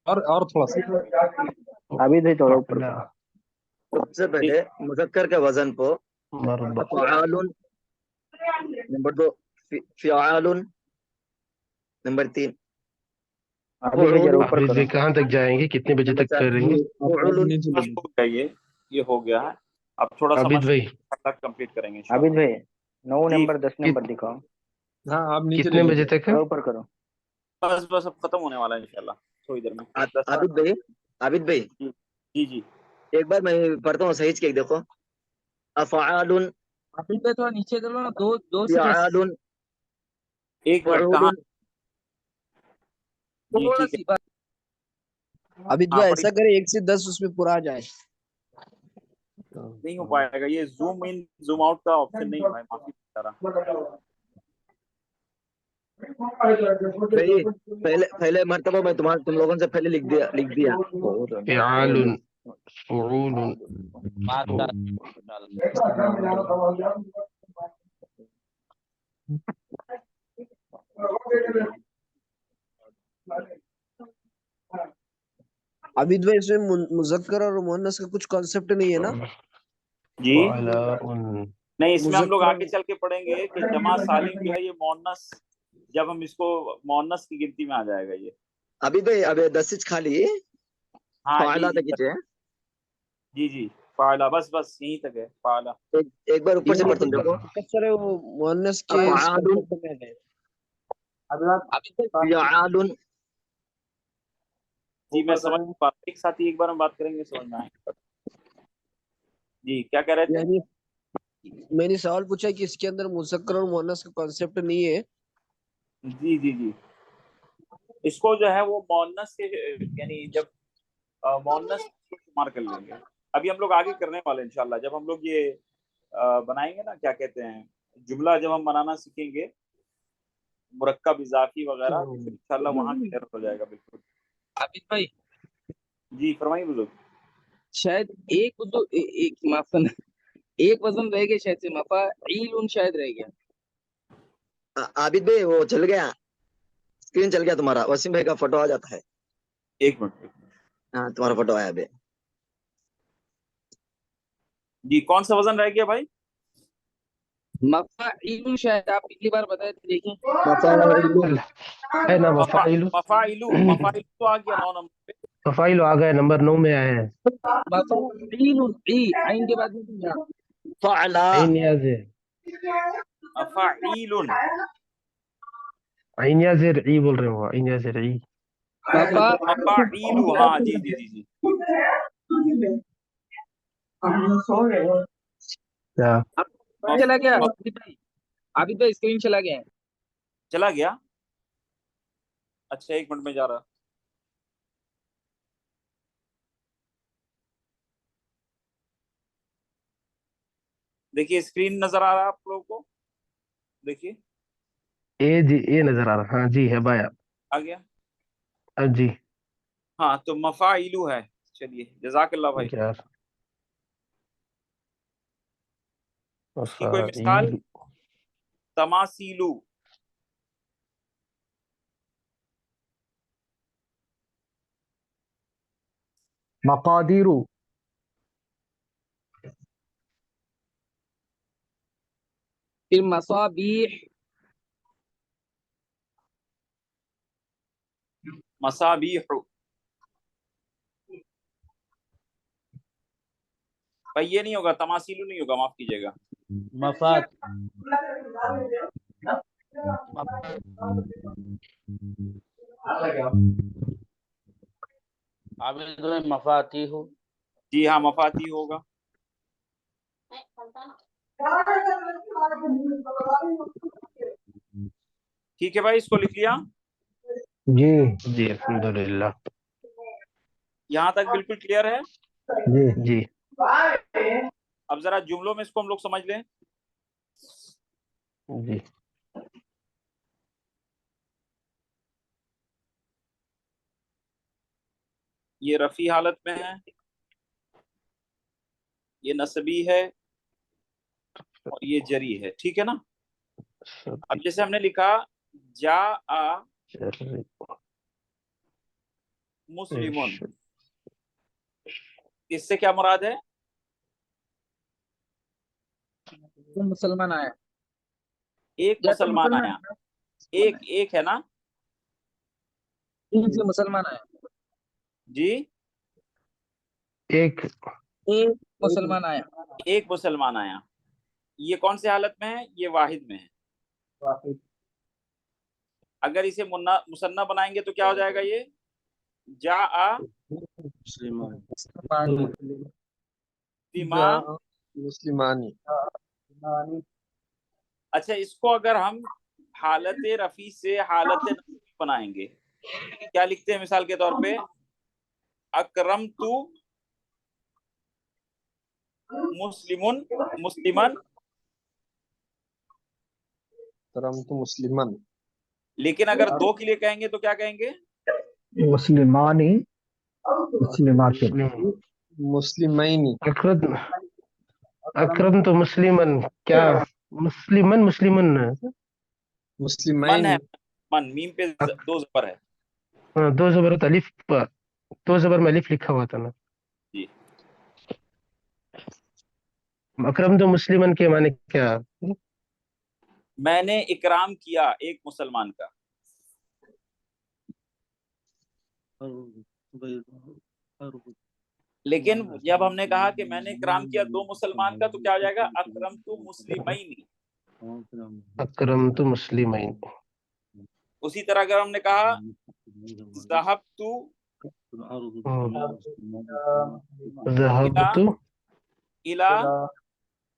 और थोड़ा सा अभी नहीं थोड़ा ऊपर फअला सबसे पहले मुजक्कर के वजन को मरदा। अफ़आलुन, नंबर 2 फ़िआलुन, नंबर 3 अभी भी जरा ऊपर अभी करो। कहाँ तक जाएंगे, कितने बजे नंबर तक 4 करेंगे? फ़ुउलुन। बस हो गया ये हो गया है। अब थोड़ा आबिद समझ भाई तक कंप्लीट करेंगे अभी इंशाल्लाह। भाई 9 जी नंबर 10 नंबर दिखाओ। हाँ आप नीचे कितने ले बजे लीजिए। तक है? थोड़ा ऊपर करो। बस बस अब खत्म होने वाला है इंशाल्लाह थोड़ी देर में। आबिद भाई जी जी एक बार मैं पढ़ता हूँ सही से देखो। अफ़आलुन, अभी पे थोड़ा नीचे चलो ना, दो से फ़िआलुन, एक मिनट कहाँ? फ़ुउलुन। जी थोड़ा ठीक है। सी बात। अभी हाँ तो पढ़िए। ऐसा करे 1 से 10 उसमें पूरा आ जाए। नहीं हो पाएगा, ये जूम इन जूम आउट का ऑप्शन नहीं है भाई, माफी चाह रहा। भाई पहले मर्तबा मैं तुम लोगों से पहले लिख दिया। फ़िआलुन फ़ुऊलुन। मार्क कर डाल। अभी तो इसमें मुजक्कर और मुअन्नस का कुछ कॉन्सेप्ट नहीं है ना? जी फ़अलाउन। नहीं, इसमें हम लोग मुजक्कर आगे चल के पढ़ेंगे कि जमा सालिम जो है ये मोन्नस, जब हम इसको मोन्नस की गिनती में आ जाएगा ये। अभी भाई अब 10 इंच खाली हाँ जी फ़ाला जी तक ही है। जी जी फाला, बस बस यहीं तक है फाला। एक बार ऊपर से पढ़ता हूँ देखो। बहुत सारे वो मुअन्नस के अफ़आलुन, कॉन्सेप्ट में है। फ़िआलुन, جی میں سمجھ نہیں پا رہا، ایک ساتھ ہی ایک بار ہم بات کریں گے، سمجھ میں آئے گا۔ جی کیا کہہ رہے تھے؟ یعنی میں نے سوال پوچھا کہ اس کے اندر مذکر اور مؤنث کا کانسیپٹ نہیں ہے۔ جی جی جی، اس کو جو ہے وہ مؤنث کے یعنی جب مؤنث کو شمار کر لیں گے۔ ابھی ہم لوگ آگے کرنے والے ہیں انشاءاللہ، جب ہم لوگ یہ بنائیں گے نا کیا کہتے ہیں جملہ، جب ہم بنانا سیکھیں گے مرکب اضافی وغیرہ، تو پھر انشاءاللہ وہاں کلیئر ہو جائے گا بالکل۔ عابد بھائی جی فرمائیے بزرگ۔ شاید ایک وزن رہ گیا، شاید سے مفاعیل شاید رہ گیا۔ عابد بھائی وہ چل گیا، اسکرین چل گیا تمہارا، وسیم بھائی کا فوٹو آ جاتا ہے۔ ایک منٹ۔ ہاں تمہارا فوٹو آیا بھائی۔ جی کون سا وزن رہ گیا بھائی؟ مفاعیل شاید آپ پچھلی بار بتائے تھے، دیکھیں ہے نا مفاعیل، مفاعیل تو آ گیا 9 نمبر پہ۔ مفاعیل آ گئے، نمبر 9 میں آئے ہیں۔ مفاعیل عین کے بعد میں فعلا عین یا زیر، مفاعیل عین یا زیر ای بول رہے ہو، عین یا زیر ای۔ مفاعیل، ہاں جی جی جی جی۔ کیا چلا گیا عابد بھائی، اسکرین چلا گیا ہے۔ چلا گیا؟ اچھا ایک منٹ میں جا رہا۔ دیکھیے اسکرین نظر آ رہا ہے آپ لوگوں کو؟ دیکھیے اے جی، اے نظر آ رہا، ہاں جی ہے بایا، آ گیا؟ جی ہاں تو مفاعیلو ہے۔ چلیے جزاک اللہ بھائی۔ یار اس کی کوئی مثال؟ مفاعیل، تماثیلو، مقادیر، پھر مصابیح، مصابیح۔ بھائی یہ نہیں ہوگا، تماثیلو نہیں ہوگا، معاف کیجیے گا۔ مفاد، عابد بھائی مفاتیح، جی ہاں مفاتی ہوگا۔ ٹھیک ہے بھائی، اس کو لکھ لیا؟ جی جی الحمدللہ، یہاں تک بالکل کلیئر ہے؟ جی جی اب ذرا جملوں میں اس کو ہم لوگ سمجھ لیں۔ جی یہ رفیع حالت میں ہے، یہ نصبی ہے، اور یہ جری ہے، ٹھیک ہے نا؟ اب جیسے ہم نے لکھا جا مسلمون، اس سے کیا مراد ہے؟ مسلمان آیا، ایک یا تو مسلمان آیا، ایک ہے نا؟ تین سے مسلمان آیا، جی ایک مسلمان آیا، ایک مسلمان آیا، یہ کون سی حالت میں ہے؟ یہ واحد میں ہے۔ اگر اسے مثنیٰ بنائیں گے تو کیا ہو جائے گا؟ یہ جا مسلمانی۔ اچھا اس کو اگر ہم حالت رفیع سے حالت نصبی بنائیں گے، کیا لکھتے ہیں مثال کے طور پہ؟ اکرمت مسلمن، مسلمن، کرمت مسلمن۔ لیکن اگر دو کے لیے کہیں گے تو کیا کہیں گے؟ مسلمانی، مسلمات، مسلمینی۔ اکرم تو مسلمن، کیا مسلمن مسلمن، من مسلمینی۔ ہے، من، میم پہ دو زبر ہے۔ ہاں، دو زبر الف، دو زبر میں الف لکھا ہوا تھا نا۔ جی اکرم تو مسلمن کے معنی کیا؟ میں نے اکرام کیا ایک مسلمان کا۔ لیکن جب ہم نے کہا کہ میں نے اکرام کیا دو مسلمان کا تو کیا ہو جائے گا؟ اکرمت مسلمین۔ اکرم تو مسلمین، اسی طرح اگر ہم نے کہا ذہبت ذهبت इला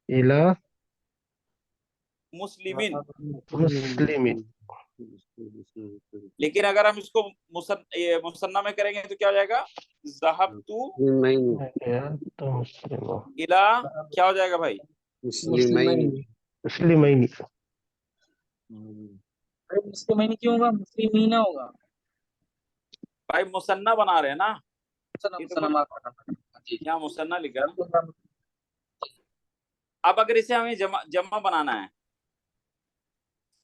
إلى मुस्लिमिन। مسلم लेकिन अगर हम इसको मुसन्ना में करेंगे तो क्या हो जाएगा? ज़हबतु مسلم इला क्या हो जाएगा भाई? मुस्लिमैन مسلمين अरे मुस्लिमीन क्यों होगा? मुस्लिमीना होगा। भाई मुसन्ना बना रहे हैं ना, मुसन्ना ये तो मुसन्ना माफ करना। जी यहाँ मुसन्ना लिखा ना। अब अगर इसे हमें जमा बनाना है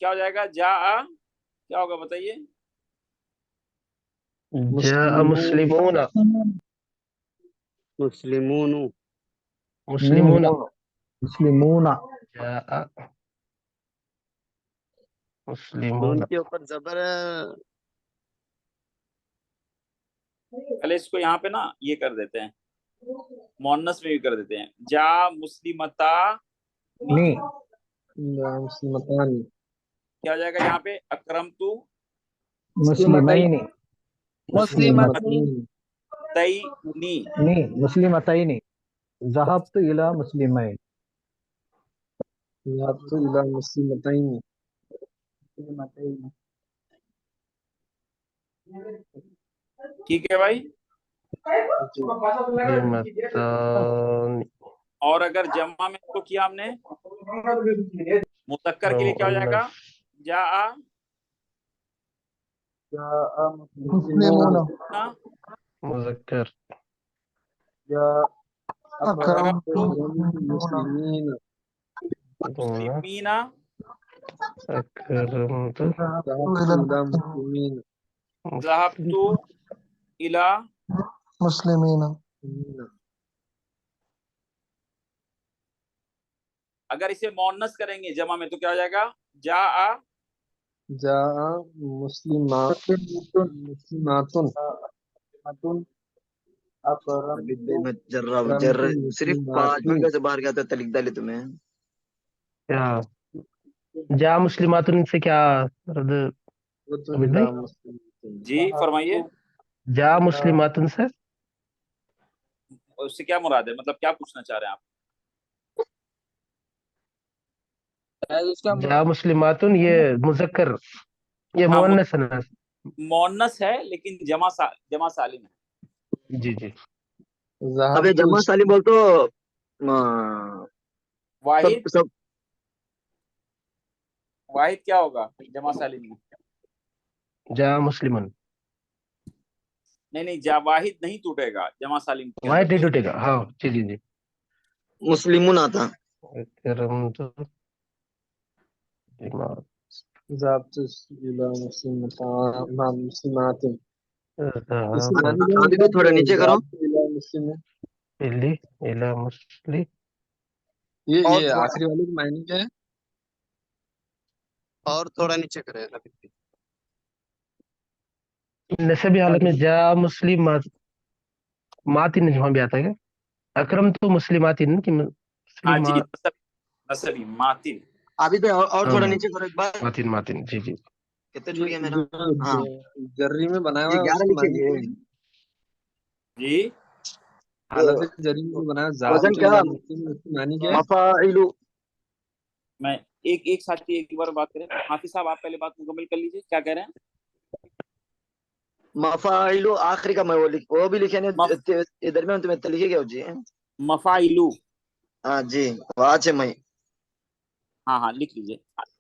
क्या हो जाएगा? जा क्या होगा बताइए? جاء مسلمون मुस्लिमून مسلمون मुस्लिमूना। جاء नून مسلمون के ऊपर जबर है। पहले इसको यहाँ पे ना ये कर देते हैं, मोन्नस में भी कर देते हैं। जा मुस्लिमता नी मुस्लिमतान क्या हो जाएगा यहाँ पे? अकरमतु मुस्लिमैनी मुस्लिमतैन तैनी। नी मुस्लिमतैनी। ज़हबतु इला मुस्लिमैन। ज़हबतु इला मुस्लिमतैन ठीक है भाई। مسلمتان और अगर जमा में इसको किया हमने मुज़क्कर के लिए क्या हो जाएगा? जा मुस्लिमून مذكر अकरमतु मुस्लिमीन मुस्लिमीना أكرمت ज़हबतु इला मुस्लिमीन ज़हबतु इला। मुस्लिमीन। अगर इसे मोन्नस करेंगे जमा में तो क्या हो जाएगा? जा जा मुस्लिमातुन अभी भाई मैं जर्र सिर्फ 5 मिनट से बाहर गया था तलिक डाले तुम्हें। क्या जा मुस्लिमातुन से क्या रद अमित भाई? जी फरमाइए, जा मुस्लिमातुन से उससे क्या मुराद है? मतलब क्या पूछना चाह रहे हैं आप? उसका जा मुस्लिमातुन ये मुजक्कर, ये हाँ, मुअन्नस है ना? मोन्नस है लेकिन जमा सालिम है। जी जी। अबे जमा सालिम बोल तो वाहिद सब वाहिद क्या होगा जमा सालिम में? जा मुस्लिमन नहीं जा वाहिद नहीं टूटेगा जमा सालिम के वाहिद अंदर। नहीं टूटेगा। हाँ जी जी जी। मुस्लिमून आता। अकरमत ज़हबतु इला मुस्लिमातिन अभी भी थोड़ा नीचे करो। इली इला मुस्लिम ये और आखिरी वाले की मायने क्या है? और थोड़ा नीचे करें अभी। नसबी हालत में जा मुस्लिम मातिन वहाँ भी आता है क्या? अकरम तो मुस्लिमातिन की हाँ जी, मुस्लिम नसबी मातिन। अभी भी और थोड़ा नीचे करो एक बार। मातिन मातिन जी जी। कितने छूट गया मेरा? हाँ जर्री में बनाया ये हुआ है 11 उसकी लिखे मायने क्या है? जी हालत जर्री में बनाया वजन ज़हबतु क्या? इला मुस्लिम उसकी मायने क्या है? मफाइलु। मैं एक साथ एक बार बात करें। हाफिज साहब आप पहले बात मुकम्मल कर लीजिए, क्या कह रहे हैं? मफाइलु आखिरी का मैं वो भी लिखे नहीं इधर में तुम्हें लिखे क्या जी? मफाइलू। हाँ जी वाच है मैं। हाँ लिख लीजिए।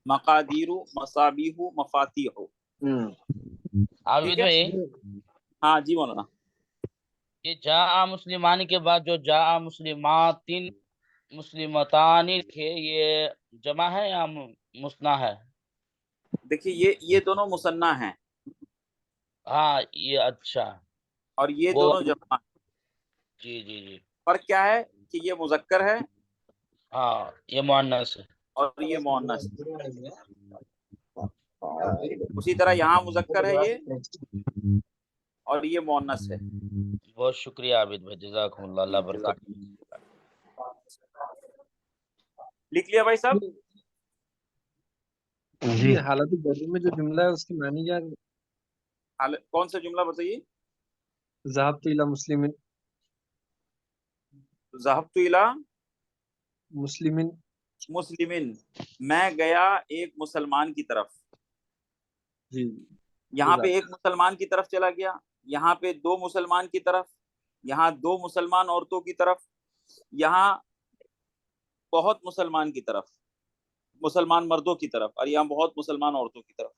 मकादीरु मसाबीहु मफातीहु। आबिद भाई हाँ जी मौलाना। ये जा मुस्लिमानी के बाद जो जा मुस्लिमातिन मुस्लिमतानी थे, ये जमा है या मुस्ना है? देखिए ये दोनों मुसन्ना हैं हाँ ये अच्छा। और ये वो दोनों जमा। जी जी जी। फर्क क्या है कि ये मुजक्कर है हाँ ये मुअन्नस है। और ये मुअन्नस। उसी तरह यहाँ मुजक्कर है ये और ये मुअन्नस है। बहुत शुक्रिया आबिद भाई, जज़ाकुमुल्लाह, अल्लाह बरकत। लिख लिया भाई साहब? जी। ये हालत जर्री में जो जुमला है उसकी मायने क्या है? कौन सा जुमला बताइए? ذهبت إلى مسلم ذهبت الى مسلم مسلمن، میں گیا ایک مسلمان کی طرف. جی یہاں پہ ایک مسلمان کی طرف چلا گیا، یہاں پہ دو مسلمان کی طرف، یہاں دو مسلمان عورتوں کی طرف، یہاں بہت مسلمان کی طرف، مسلمان مردوں کی طرف، اور یہاں بہت مسلمان عورتوں کی طرف.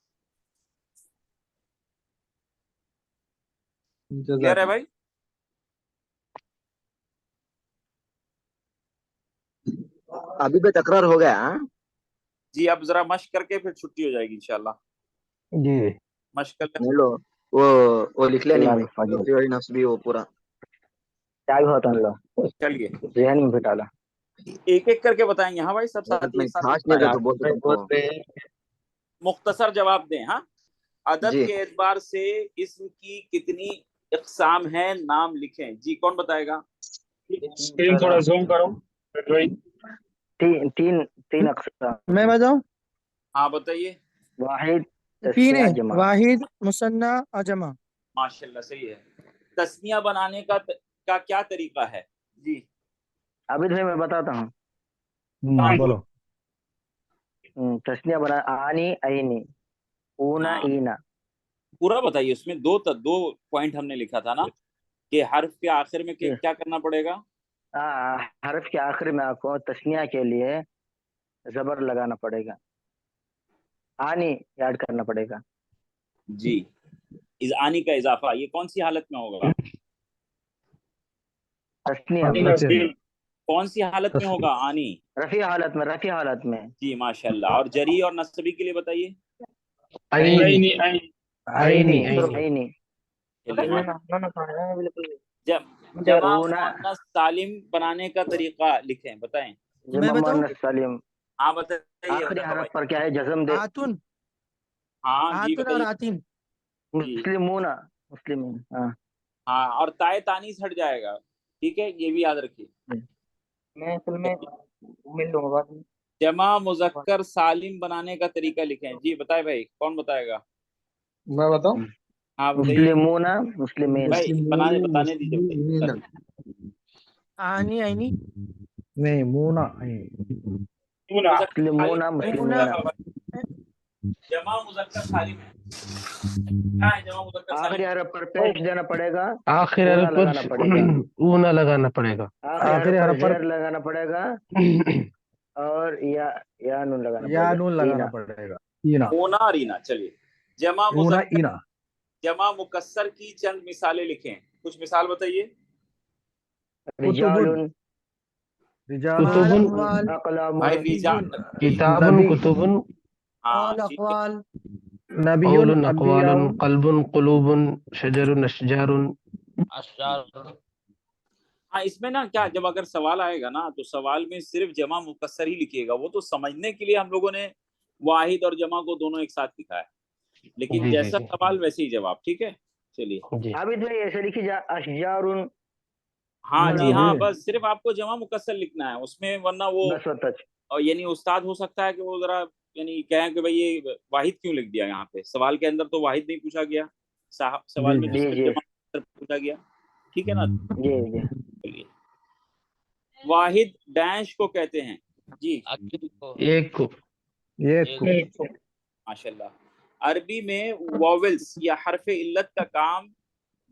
کلیئر ہے بھائی؟ ابھی بھی تکرار ہو گیا ہاں؟ جی اب ذرا مشق کر کے پھر چھٹی ہو جائے گی انشاءاللہ. جی مشق کر لیں. لو وہ لکھ لیا نہیں نصبی وہ پورا کیا بھی ہوتا ہے لو چلیے ذہن میں بٹالا. ایک ایک کر کے بتائیں گے. ہاں بھائی سب ساتھی میں ایک ساتھ خاص نہیں بتائیں. تھا تو بولتے تم کو. مختصر جواب دیں. ہاں عدد جی کے اعتبار سے اسم کی کتنی اقسام ہیں نام لکھیں. جی کون بتائے گا؟ اسکرین تھوڑا زوم کرو. تین اقسام. میں بتاؤں؟ ہاں بتائیے. واحد تین تسنیہ ہے، جمع. واحد، مثنیٰ اور جمع. ماشاءاللہ صحیح ہے. تسنیہ بنانے کا کیا طریقہ ہے؟ جی عابد بھائی میں بتاتا ہوں. بولو. تسنیہ بنا آنی اینی اونا ہاں اینا. پورا بتائیے. اس میں دو پوائنٹ ہم نے لکھا تھا نا کہ حرف کے آخر میں کیا کرنا پڑے گا؟ حرف کے آخر میں آپ کو تسنیہ کے لیے زبر لگانا پڑے گا، آنی ایڈ کرنا پڑے گا. جی آنی کا اضافہ یہ کون سی حالت میں ہوگا؟ تسنیہ میں. کون سی حالت میں ہوگا آنی؟ رفیع حالت میں. رفیع حالت میں. جی ماشاءاللہ. اور جری اور نصبی کے لیے بتائیے. عینی عینی اینی. جمع مؤنث سالم بنانے کا طریقہ لکھیں بتائیں. جمع مؤنث سالم ہاں بتائیے. آخری حرف پر کیا ہے؟ جزم دے. آتن، ہاں جی آتن اور بتائیے. آتن. مسلمون. مسلمین. ہاں ہاں اور تائے تانیث ہٹ جائے گا. ٹھیک ہے یہ بھی یاد رکھیے. میں اصل میں مل لوں گا. جمع مذکر سالم بنانے کا طریقہ لکھیں. جی بتائے بھائی کون بتائے گا؟ میں بتاؤں. ہاں بتائیے مسلمون مسلمین. بھائی بتانے دیجیے. آنی اینی نہیں مونا مسلمون مسلمین. جمع مذکر سالم ہے. کیا ہے جمع مذکر آخری سالم؟ حرف پر پیش دینا پڑے گا. آخر اونا حرف لگانا پڑے گا. پر اونا لگانا پڑے گا. آخری حرف پر زیر لگانا پڑے گا اور یا نون لگانا یا پڑے گا. نون لگانا پڑے گا. اینا اونا اور اینا. چلیے جمع اونا مذکر اینا. جمع مکسر کی چند مثالیں لکھیں. کچھ مثال بتائیے. رجال رجال کتب اقلام بھائی رجال. کتاب نبی کتب ہاں قول ٹھیک ہے. اقوال. نبی قول اقوال انبیاء قلب قلوب شجر اشجار. اشعار. ہاں اس میں نا کیا جب اگر سوال آئے گا نا تو سوال میں صرف جمع مکسر ہی لکھیے گا. وہ تو سمجھنے کے لیے ہم لوگوں نے واحد اور جمع کو دونوں ایک ساتھ لکھا ہے. لیکن جی جیسا سوال ویسے ہی جواب. ٹھیک ہے چلیے. جی عابد بھائی ایسے لکھی جا اشجار. ہاں جی ہاں بس صرف آپ کو جمع مکسر لکھنا ہے اس میں. ورنہ وہ بس وتچ. یعنی استاد ہو سکتا ہے کہ وہ ذرا یعنی کہیں کہ بھائی یہ واحد کیوں لکھ دیا یہاں پہ. سوال کے اندر تو واحد نہیں پوچھا گیا. سوال میں تو صرف جمع مکسر پوچھا گیا. ٹھیک ہے نا. جی جی. چلیے واحد ڈیش کو کہتے ہیں. جی ایک کو ماشاء اللہ. عربی میں واولز یا حرف علت کا کام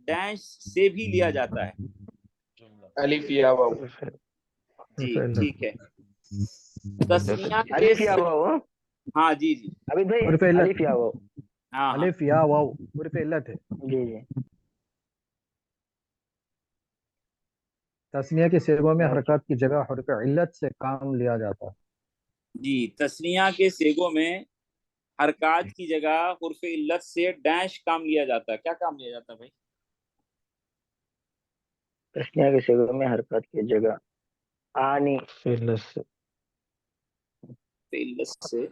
ڈیش سے بھی لیا جاتا ہے. الف یا واو. جی ٹھیک ہے. تسنیہ کے الف یا واو. ہاں جی جی عابد بھائی حرف علت. الف یا واو. ہاں الف یا واو حرف علت ہے. جی جی. تسنیہ کے صیغوں میں حرکات کی جگہ حرف علت سے کام لیا جاتا ہے. جی تسنیہ کے صیغوں میں حرکات کی جگہ حرف علت سے ڈیش کام لیا جاتا ہے. کیا کام لیا جاتا ہے بھائی؟ تسنیہ کے صیغوں میں حرکات کی جگہ آنی. علت سے.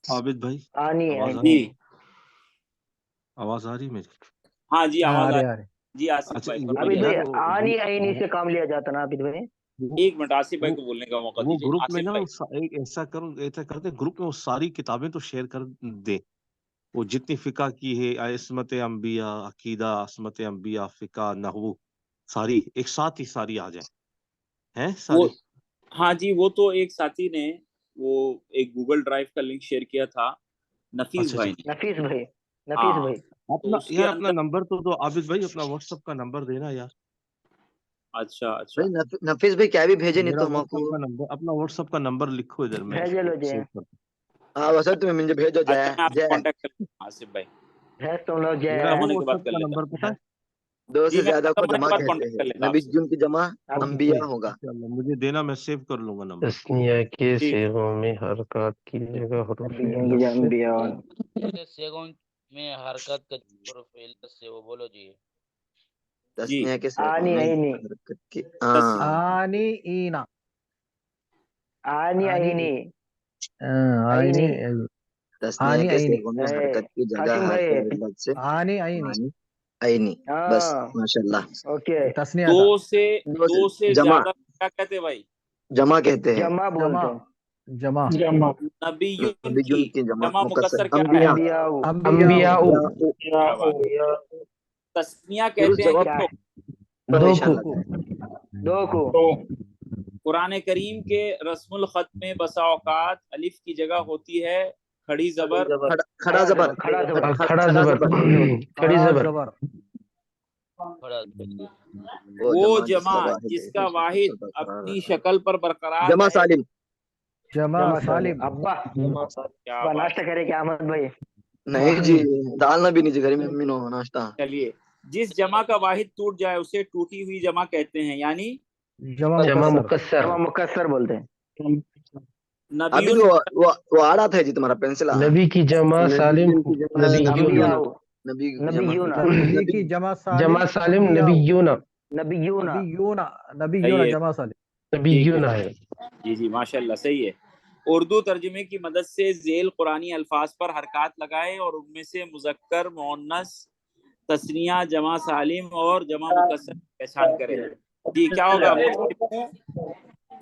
عابد بھائی آنی آواز آ جی رہی آواز آ رہی ہے میری؟ ہاں جی آواز آ آ رہے. جی آصف اچھا بھائی عابد فرمائیے. بھائی آنی اینی سے کام لیا جاتا نا عابد بھائی. ایک منٹ آصف بھائی کو بولنے کا موقع وہ دیجیے. گروپ میں آصف نا بھائی ایک ایسا کرتے گروپ میں وہ ساری کتابیں تو شیئر کر دیں. वो जितनी फिका की है, इसमत अम्बिया, अकीदा, असमत अम्बिया, फिका, नहवू, सारी एक साथ ही सारी आ जाए, हैं वो सारी। हाँ जी, वो तो एक साथी ने वो एक गूगल ड्राइव का लिंक शेयर किया था, नफीस अच्छा भाई अच्छा, ने। नफीस भाई, नफीस हाँ, भाई। तो अपना उसके यार अपना अंदर नंबर तो दो आबिद भाई, अपना व्हाट्सएप का नंबर देना यार। अच्छा भाई अच्छा, नफीस भाई क्या भी भेजे नहीं मेरा तो व्हाट्सएप हमको। का नंबर, अपना व्हाट्सएप का नंबर लिखो इधर, मैं भेज लो इसको जी, सेव कर। हाँ वैसे तुम्हें मुझे भेजो अच्छा जय मैं आपसे जय। कांटेक्ट कर लूंगा आसिफ भाई, भेज तुम लोग मेरा खत्म है होने के बाद व्हाट्सएप कर का लेता। नंबर, पता है? दो जी से मैं ज्यादा खत्म को होने जमा के बाद कहते कांटेक्ट हैं, कर लेता नबी आपसे। जुन की जमा आबिद अंबिया भाई होगा। इंशाल्लाह मुझे देना, मैं सेव कर लूंगा नंबर। तस्निया के ठीक है, सेगों में हरकत की जगह हरूफ नबी की इल्लत से अंबिया। सेगों में हरकत का हुरूफ इल्लत से वो बोलो जी। जी तस्निया के सेगों आनी में आईनी, हरकत की तस आनी ईना, आनी आनी आईनी, आनी आईनी। तस्निया आनी के आईनी, सेगों में ए, हरकत की जगह कासिम हाथ भाई। इल्लत से आनी आईनी, आनी आईनी। बस हाँ, माशाल्लाह। ओके। तस्निया था। दो से जमा ज्यादा क्या कहते हैं भाई? जमा कहते हैं। जमा जमा, बोलते हैं। जमा, नबीयुन नबी जुन की की जमा जमा मुकस्सर मुकस्सर क्या है? अंबिया अंबियाऊ, अंबिया, अंबियाउ, या क्या बात है। तस्निया दुरुस्त कहते हैं जवाब क्या किसको? तो दो को, इंशाल्लाह। दो को। कुरान करीम के रस्मुल खत में बसा औकात अलिफ की जगह होती है खड़ी जबर, खड़ा खड़ा जबर जबर, खड़ा जबर, खड़ा जबर, खड़ी खड़ा जबर, जबर, बड़ा वो जिसका जमा वाहिद जिसका है, वाहिद बरकरार अपनी है। शक्ल पर बरकरार जमा रहे। सालिम। जमा जमा सालिम, सालिम। अब्बा क्या अब्बा बात नाश्ता है। करे क्या अहमद भाई? नहीं जी, डालना भी नहीं जी घर में अम्मी नो नाश्ता। चलिए, जिस जमा का वाहिद टूट जाए उसे टूटी हुई जमा कहते हैं, यानी जमा जमा मुकस्सर, मुकस्सर, जमा मुकस्सर बोलते हैं। अभी नबीयुन तो वो आ रहा था जी तुम्हारा पेंसिल नबी की जमा सालिम, नबीयून, अंबियाऊ, नबी की जमा नबीयूना, नबी की जमा सालिम, जमा सालिम अंबिया, नबीयूना, नबीयूना। नबीयूना, सही नबीयूना है। जमा सालिम। ठीक नबीयूना है है। जी जी, माशाल्लाह सही है। उर्दू तर्जुमे की मदद से झेल कुरानी अल्फाज पर हरकत लगाए और उनमें से मुज़क्कर, मुअन्नस, तस्निया, जमा सालिम और जमा मुकस्सर की पहचान करें। जी क्या होगा?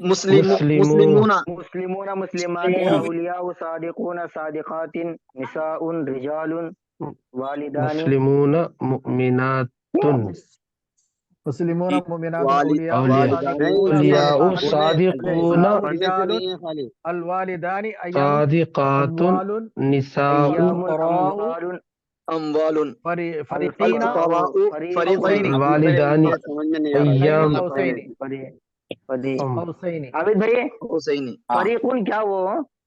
मुस्लिम मुस्लिमू, मुस्लिमूना मुस्लिमूना, मुस्लिमातिन, औलियाउ, सादिकूना, सादिकातिन, निसाउन, रिजालुन, वालिदानी, मुस्लिमून, मुमिनातुन, मुस्लिमून, मुमिनातुन, वालिद औलिया, वालिद सादिकून, नहीं जी, औलियाउ, सादिकातुन, सादिकून, निसाउ, पढ़ने से रिजालुन, नहीं है खाली। अलवालिदानी, अय्यामुन, सादिकातुन, अमवालुन, निसाउ, अय्यामुन, फुकराउ, अम्वालुन, अमवालुन फरीकीना, अलफुकाराउ फरीकुन, कौसैनी, वालिदानी, ये समझ में नहीं आ रहा कैन अय्याम, कौसैनी, फरी। कौसैनी, आबिद भाई, हुसैनी। फरीकुन क्या वो?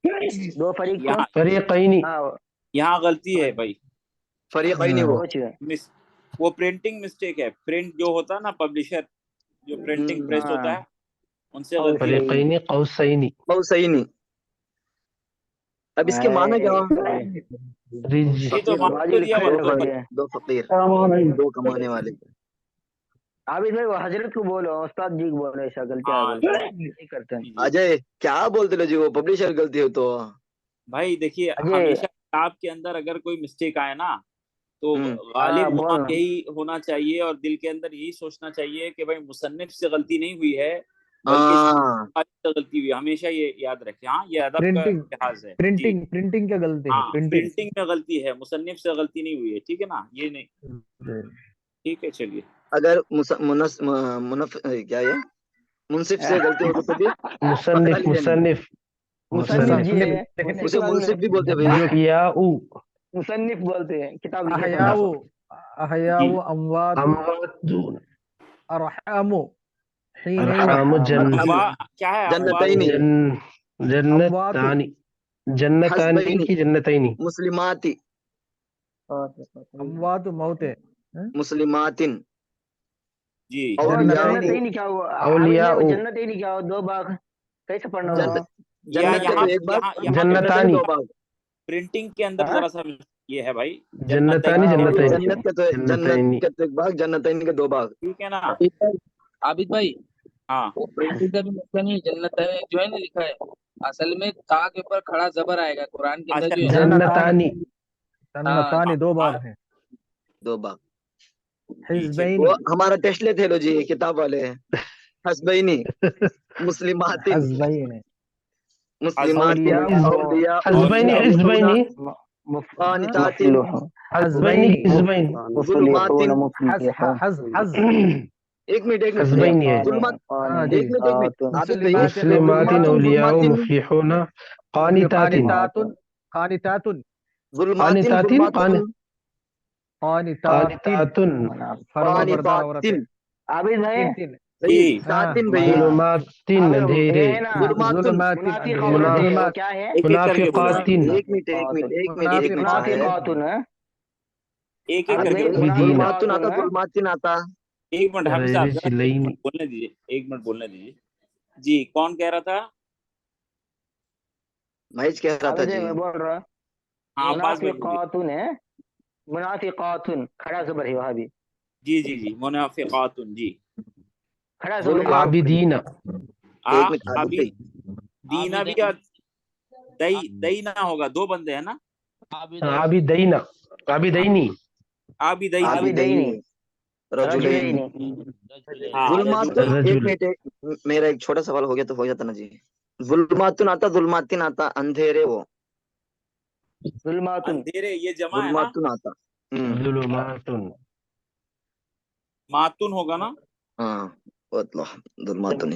दो फरीक क्यों? यहाँ फरीक़ैनी, हाँ, यहाँ गलती है भाई। फरीक़ैनी वो कुछ है। वो प्रिंटिंग मिस्टेक है। प्रिंट जो होता है ना, पब्लिशर जो प्रिंटिंग प्रेस होता हाँ, है, उनसे गलती है। फरीक़ैनी कौसैनी, हुसैनी। अब इसके माना क्या? रिज, ये तो मान तो दिया दो मतलब। फकीर, दो फकीर, दो कमाने वाले। आबिद भाई वो हजरत को बोलो, उस्ताद जी को बोलो, ऐसा गलती आ हाँ नहीं करते हैं। अजय क्या बोलते लो जी, वो पब्लिशर गलती हो तो। भाई देखिए, अजय, हमेशा किताब के अंदर अगर कोई मिस्टेक आए ना, तो गालिब हाँ वहाँ बोल। यही होना चाहिए और दिल के अंदर यही सोचना चाहिए कि भाई मुसन्निफ से गलती नहीं हुई है, बल्कि से गलती हुई है। हमेशा ये याद रखें। हाँ, ये अदब का प्रिंटिंग, लिहाज है जी। प्रिंटिंग, प्रिंटिंग क्या गलती है? हाँ, प्रिंटिंग, प्रिंटिंग में गलती है, मुसन्निफ से गलती नहीं हुई है। ठीक है ना, ये नहीं। ठीक है, चलिए। अगर मुनफ क्या ये मुंसिफ से गलती हो तो भी पकड़ा मुसन्निफ, लीजिए नहीं। मुसन्निफ, मुसन्निफ जी मुसन्निफ, है, उसे मुंसिफ भी बोलते हैं भैया। अहयाउ, मुसन्निफ बोलते हैं, किताब लिखे थे। अहयाउ, अहयाउ, जी। अमवातु, अमवातुन, अरहामु, हीनैन, अरहामु, अम्वा क्या है? जन्नतैनी जन्नतानी, जन्नतानी हस्बैनी की जन्नतैनी, मुस्लिमाती अमवातु मौते, मुस्लिमातिन जी। जन्नतैनी क्या हुआ? औलियाउ, जन्नतैनी क्या हुआ? दो बाग कैसे पढ़ना जन्न, हुआ? जन्नत के तो एक बाग, जन्नतानी, दो बाग। प्रिंटिंग के अंदर जरा सा ये है भाई, जन्नतानी, जन्नत जन्नतैनी, के तो जन्नतैनी, जन्नत के तो एक बाग, जन्नतैन के दो बाग। ठीक है ना? आबिद भाई, हाँ, वो प्रिंटिंग का भी मसला नहीं है। जन्नत जो है ना लिखा है, असल में ता के ऊपर खड़ा जबर आएगा कुरान के अंदर अच्छा, जो है। जन्नतानी, जन्नतानी दो बाग हैं। दो बाग। हिज़बैनी, वो हमारा टेस्ट लेते लो जी, किताब वाले हस्बैनी मुस्लिमातिन हज़बैनी, मुस्लिमातिन औलिया, औलिया हज़बैनी, हिज़बैनी, قانتات مفلحون حزبین کی حزبین ظلمات مفلحون حز ایک منٹ حزبین ہی ہے ظلمات ہاں جی ایک منٹ عابد بھائی مسلمات اولیاء مفلحون قانتات قانتات ظلمات قانتات قانتات قانتات فرما بردار عورتیں عابد بھائی بھائی جی ساتن بھائی ظلمات اندھیرے یہ ہے نا ظلمات منافق عورتیں وہ کیا ہے ایک ایک کر کے بولو منافقات ایک منٹ منافقات ایک ایک عابد کر کے بھائی بولو ظلمات منافقات آتا ظلمات آتا ایک منٹ حافظ صاحب ذرا ایک رجلین منٹ بولنے دیجیے، ایک منٹ بولنے دیجیے جی کون کہہ رہا تھا؟ مہیش کہہ رہا تھا عابد جی بھائی میں بول رہا ہاں عباس بھائی بولیے۔ منافقات ہے منافقات کھڑا زبر ہے وہاں بھی جی جی جی منافقات جی کھڑا زبر ہے عابدین ایک منٹ عابد ابھی بھائی دینا بھی دئی نہ ہوگا، دو بندے ہیں نا، عابدین عابدینی عابدین عابدین رجلین ہاں ظلمات رجلین ایک رجل منٹ میرا ایک چھوٹا سوال ہو گیا تو ہو جاتا نا جی ظلماتن آتا ظلماتن آتا اندھیرے وہ ظلمات اندھیرے یہ جمع ہے نا، ظلماتن آتا ظلمات ماتن ہوگا نا، ہاں ظلماتن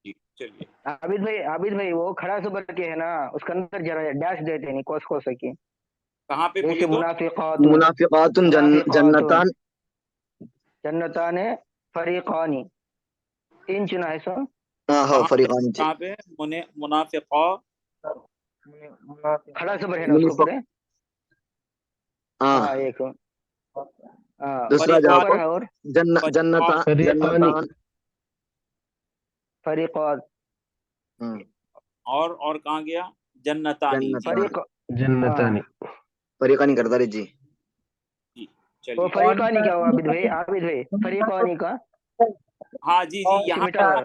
جی چلیے عابد بھائی وہ کھڑا زبر کے ہے نا اس کے اندر ذرا ڈیش دیتے نہیں کوس کی کہاں پہ بولیے جیسے تو؟ منافقات منافقات جنتان جنتان فریقانی تین چنا ہے سو ہاں ہاں فریقان جی کہاں پہ منافقہ کھڑا زبر ہے نا اس کے اوپر ہے ہاں ہاں ایک دوسرا جواب اوپر ہے اور جنتان فریقانی فریقات اور کہاں گیا؟ جنتانی جی فریق جنتانی فریقانی کرتا رہے جی جی وہ چلیے فریقانی کیا ہوا عابد بھائی فریقانی کا ہاں جی جی یہاں مٹا ہوا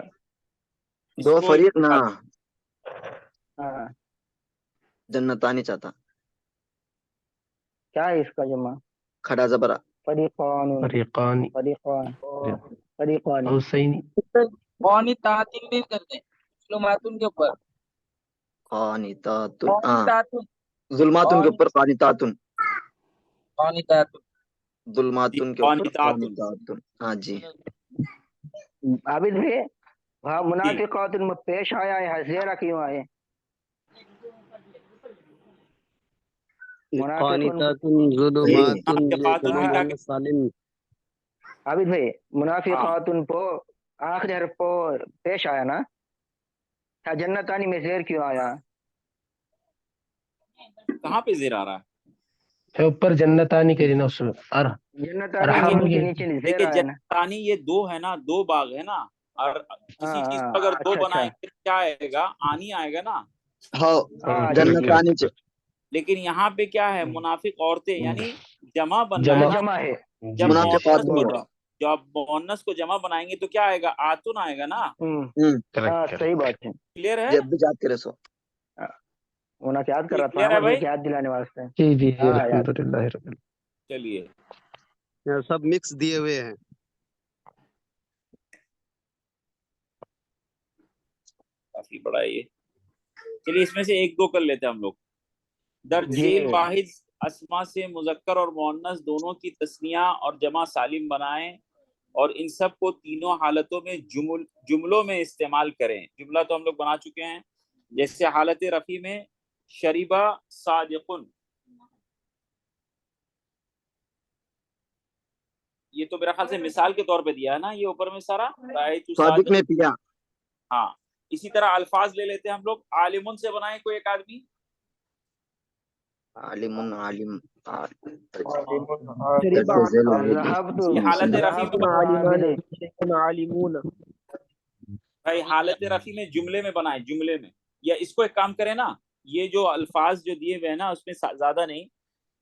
اس دو کو فریق نا ہاں جنتانی چاہتا کیا ہے اس کا جمع کھڑا زبر فریقان فریقانی فریقان فریقانی حسینی قومی تعطیل بھی کرتے ہیں معلوماتن کے اوپر قانتاتن قومی ہاں تعطیل ظلماتن کے اوپر قانتاتن قومی تعطیل جی ظلماتن کے اوپر قانتاتن ہاں جی عابد بھائی وہاں جی منافقات میں پیش آیا ہے زیرہ کیوں آئے قانتات صحیح ظلمات منافقات جمع میں کیا مؤنث سالم عابد بھائی ہاں منافقات کو آخری حرف کو پیش آیا نا کیا جنتانی میں زیر کیوں آیا کہاں پہ زیر آ رہا ہے؟ اوپر جنتانی کے لیے اس جنتانی ارحام کے کے نیچے زیر دیکھیے آیا نا جنتانی یہ دو ہے نا، دو باغ ہے نا، اور کسی چیز کو اگر دو اچھا بنائیں گے کیا آئے گا؟ آنی آئے گا نا، ہاں اچھا جنتانی لیکن یہاں پہ کیا ہے؟ منافق عورتیں یعنی جمع بن رہا جمع ہے نا، جمع ہے جب منافقات جب مؤنث کو جمع بنائیں گے تو کیا آئے گا؟ آتن آئے گا نا، صحیح بات ہے کلیئر ہے؟ جب بھی یاد کرے سو یاد کر رہا تھا کلیئر ہے احمد بھائی؟ بھائی یاد دلانے واسطے جی جی جی ہاں یاد الحمدللہ رب العالمین چلیے یہاں سب مکس دیے ہوئے ہیں کافی بڑا ہے یہ، چلیے اس میں سے ایک دو کر لیتے ہیں ہم لوگ۔ درج جی ذیل واحد اسما سے مذکر اور مؤنث دونوں کی تثنیہ اور جمع سالم بنائیں اور ان سب کو تینوں حالتوں میں جملوں میں استعمال کریں۔ جملہ تو ہم لوگ بنا چکے ہیں، جیسے حالت رفیع میں شریبہ صادقن، یہ تو میرا خیال سے مثال کے طور پہ دیا ہے نا، یہ اوپر میں سارا رأیت صادق نے پیا ہاں۔ اسی طرح الفاظ لے لیتے ہیں ہم لوگ، عالمن سے بنائیں کوئی ایک آدمی، عالم عالم یہ حالت رفیع میں عالمون بھائی حالت رفیع میں جملے میں بنائیں، جملے میں، یا اس کو ایک کام کریں نا، یہ جو الفاظ جو دیے ہوئے ہیں نا اس میں زیادہ نہیں،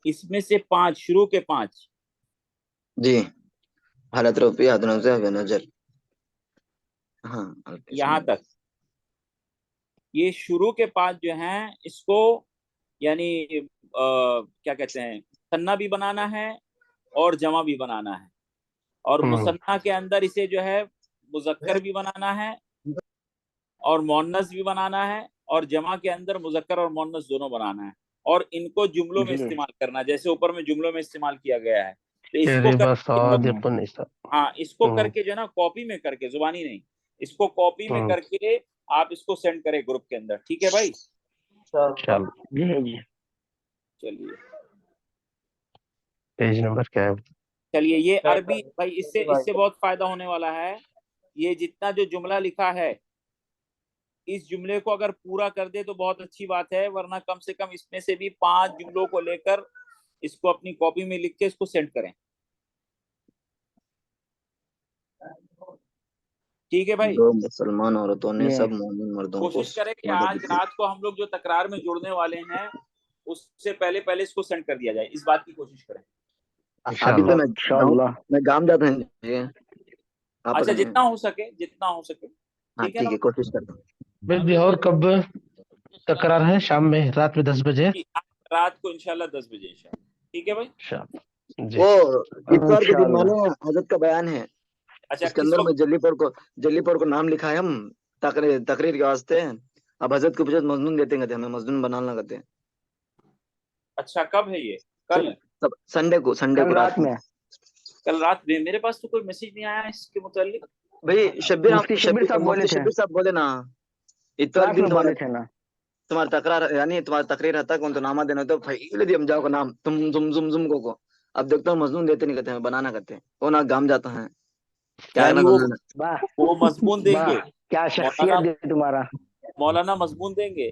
اس میں سے 5 شروع کے 5 جی حالت روپی حدن سے نظر ہاں یہاں تک، یہ شروع کے 5 جو ہیں اس کو یعنی کیا کہتے ہیں، مثنیٰ بھی بنانا ہے اور جمع بھی بنانا ہے، اور مثنیٰ کے اندر اسے جو ہے مذکر بھی بنانا ہے اور مؤنث بھی بنانا ہے، اور جمع کے اندر مذکر اور مؤنث دونوں بنانا ہے، اور ان کو جملوں میں جی استعمال کرنا، جیسے اوپر میں جملوں میں استعمال کیا گیا ہے. تو اس کو کہہ کر صادق نصاب. ہاں اس کو کر کے جو ہے نا کاپی میں کر کے، زبانی نہیں، اس کو کاپی میں کر کے آپ اس کو سینڈ کریں گروپ کے اندر. ٹھیک ہے بھائی؟ جی جی چلیے پیج نمبر کیا ہے؟ چلیے یہ عربی بھائی، اس سے بہت فائدہ ہونے والا ہے. یہ جتنا جو جملہ لکھا ہے اس جملے کو اگر پورا کر دے تو بہت اچھی بات ہے، ورنہ کم سے کم اس میں سے بھی 5 جملوں کو لے کر اس کو اپنی کاپی میں لکھ کے اس کو سینڈ کریں. ٹھیک ہے بھائی؟ دو مسلمان عورتوں نے یہ سب مومن مردوں کو کوشش کریں کہ مدد آج دی. رات کو ہم لوگ جو تکرار میں جڑنے والے ہیں اس سے پہلے اس کو سینڈ کر دیا جائے. اس بات کی کوشش کریں. ابھی تو انشاءاللہ میں گام جاتا ہوں. آپ اچھا رہیں. جتنا ہو سکے ہاں ٹھیک ہے نا؟ ٹھیک ہے، کوشش کرتا ہوں. بھائی اور کب تکرار ہے؟ شام میں، رات میں 10 بجے رات کو انشاءاللہ 10 بجے انشاءاللہ. ٹھیک ہے بھائی؟ جی. وہ اتوار کے دن انشاءاللہ. مانے حضرت کا بیان ہے، اچھا اس کے کس اندر میں وقت؟ جلی پور کو نام لکھا ہے ہم تقریر کے واسطے. اب حضرت کو پوچھے مضمون دیتے ہیں، ہمیں مضمون بنانا کرتے ہیں. اچھا کب ہے یہ؟ کل؟ سنڈے کو کل رات میں کل رات میں. میرے پاس تو کوئی میسج نہیں آیا اس کے متعلق. بھائی مفتی شبیر صاحب بولے مفتی تھے، شبیر صاحب بولے نا اتوار کلاس دن میں بولے تھے نا. تمہارا تکرار یعنی تمہارا تقریر رہتا کون تو نامہ دینا تو پھیل دی ہم جاؤ کا نام تم زم زم زم کو اب دیکھتا ہوں مضمون دیتے نہیں کہتے ہیں، بنانا کرتے ہیں. وہ نہ گام جاتا ہے کیا یعنی کرنا. واہ وہ مضمون دیں گے واہ، کیا شخصیت دی تمہارا. مولانا مضمون دیں گے.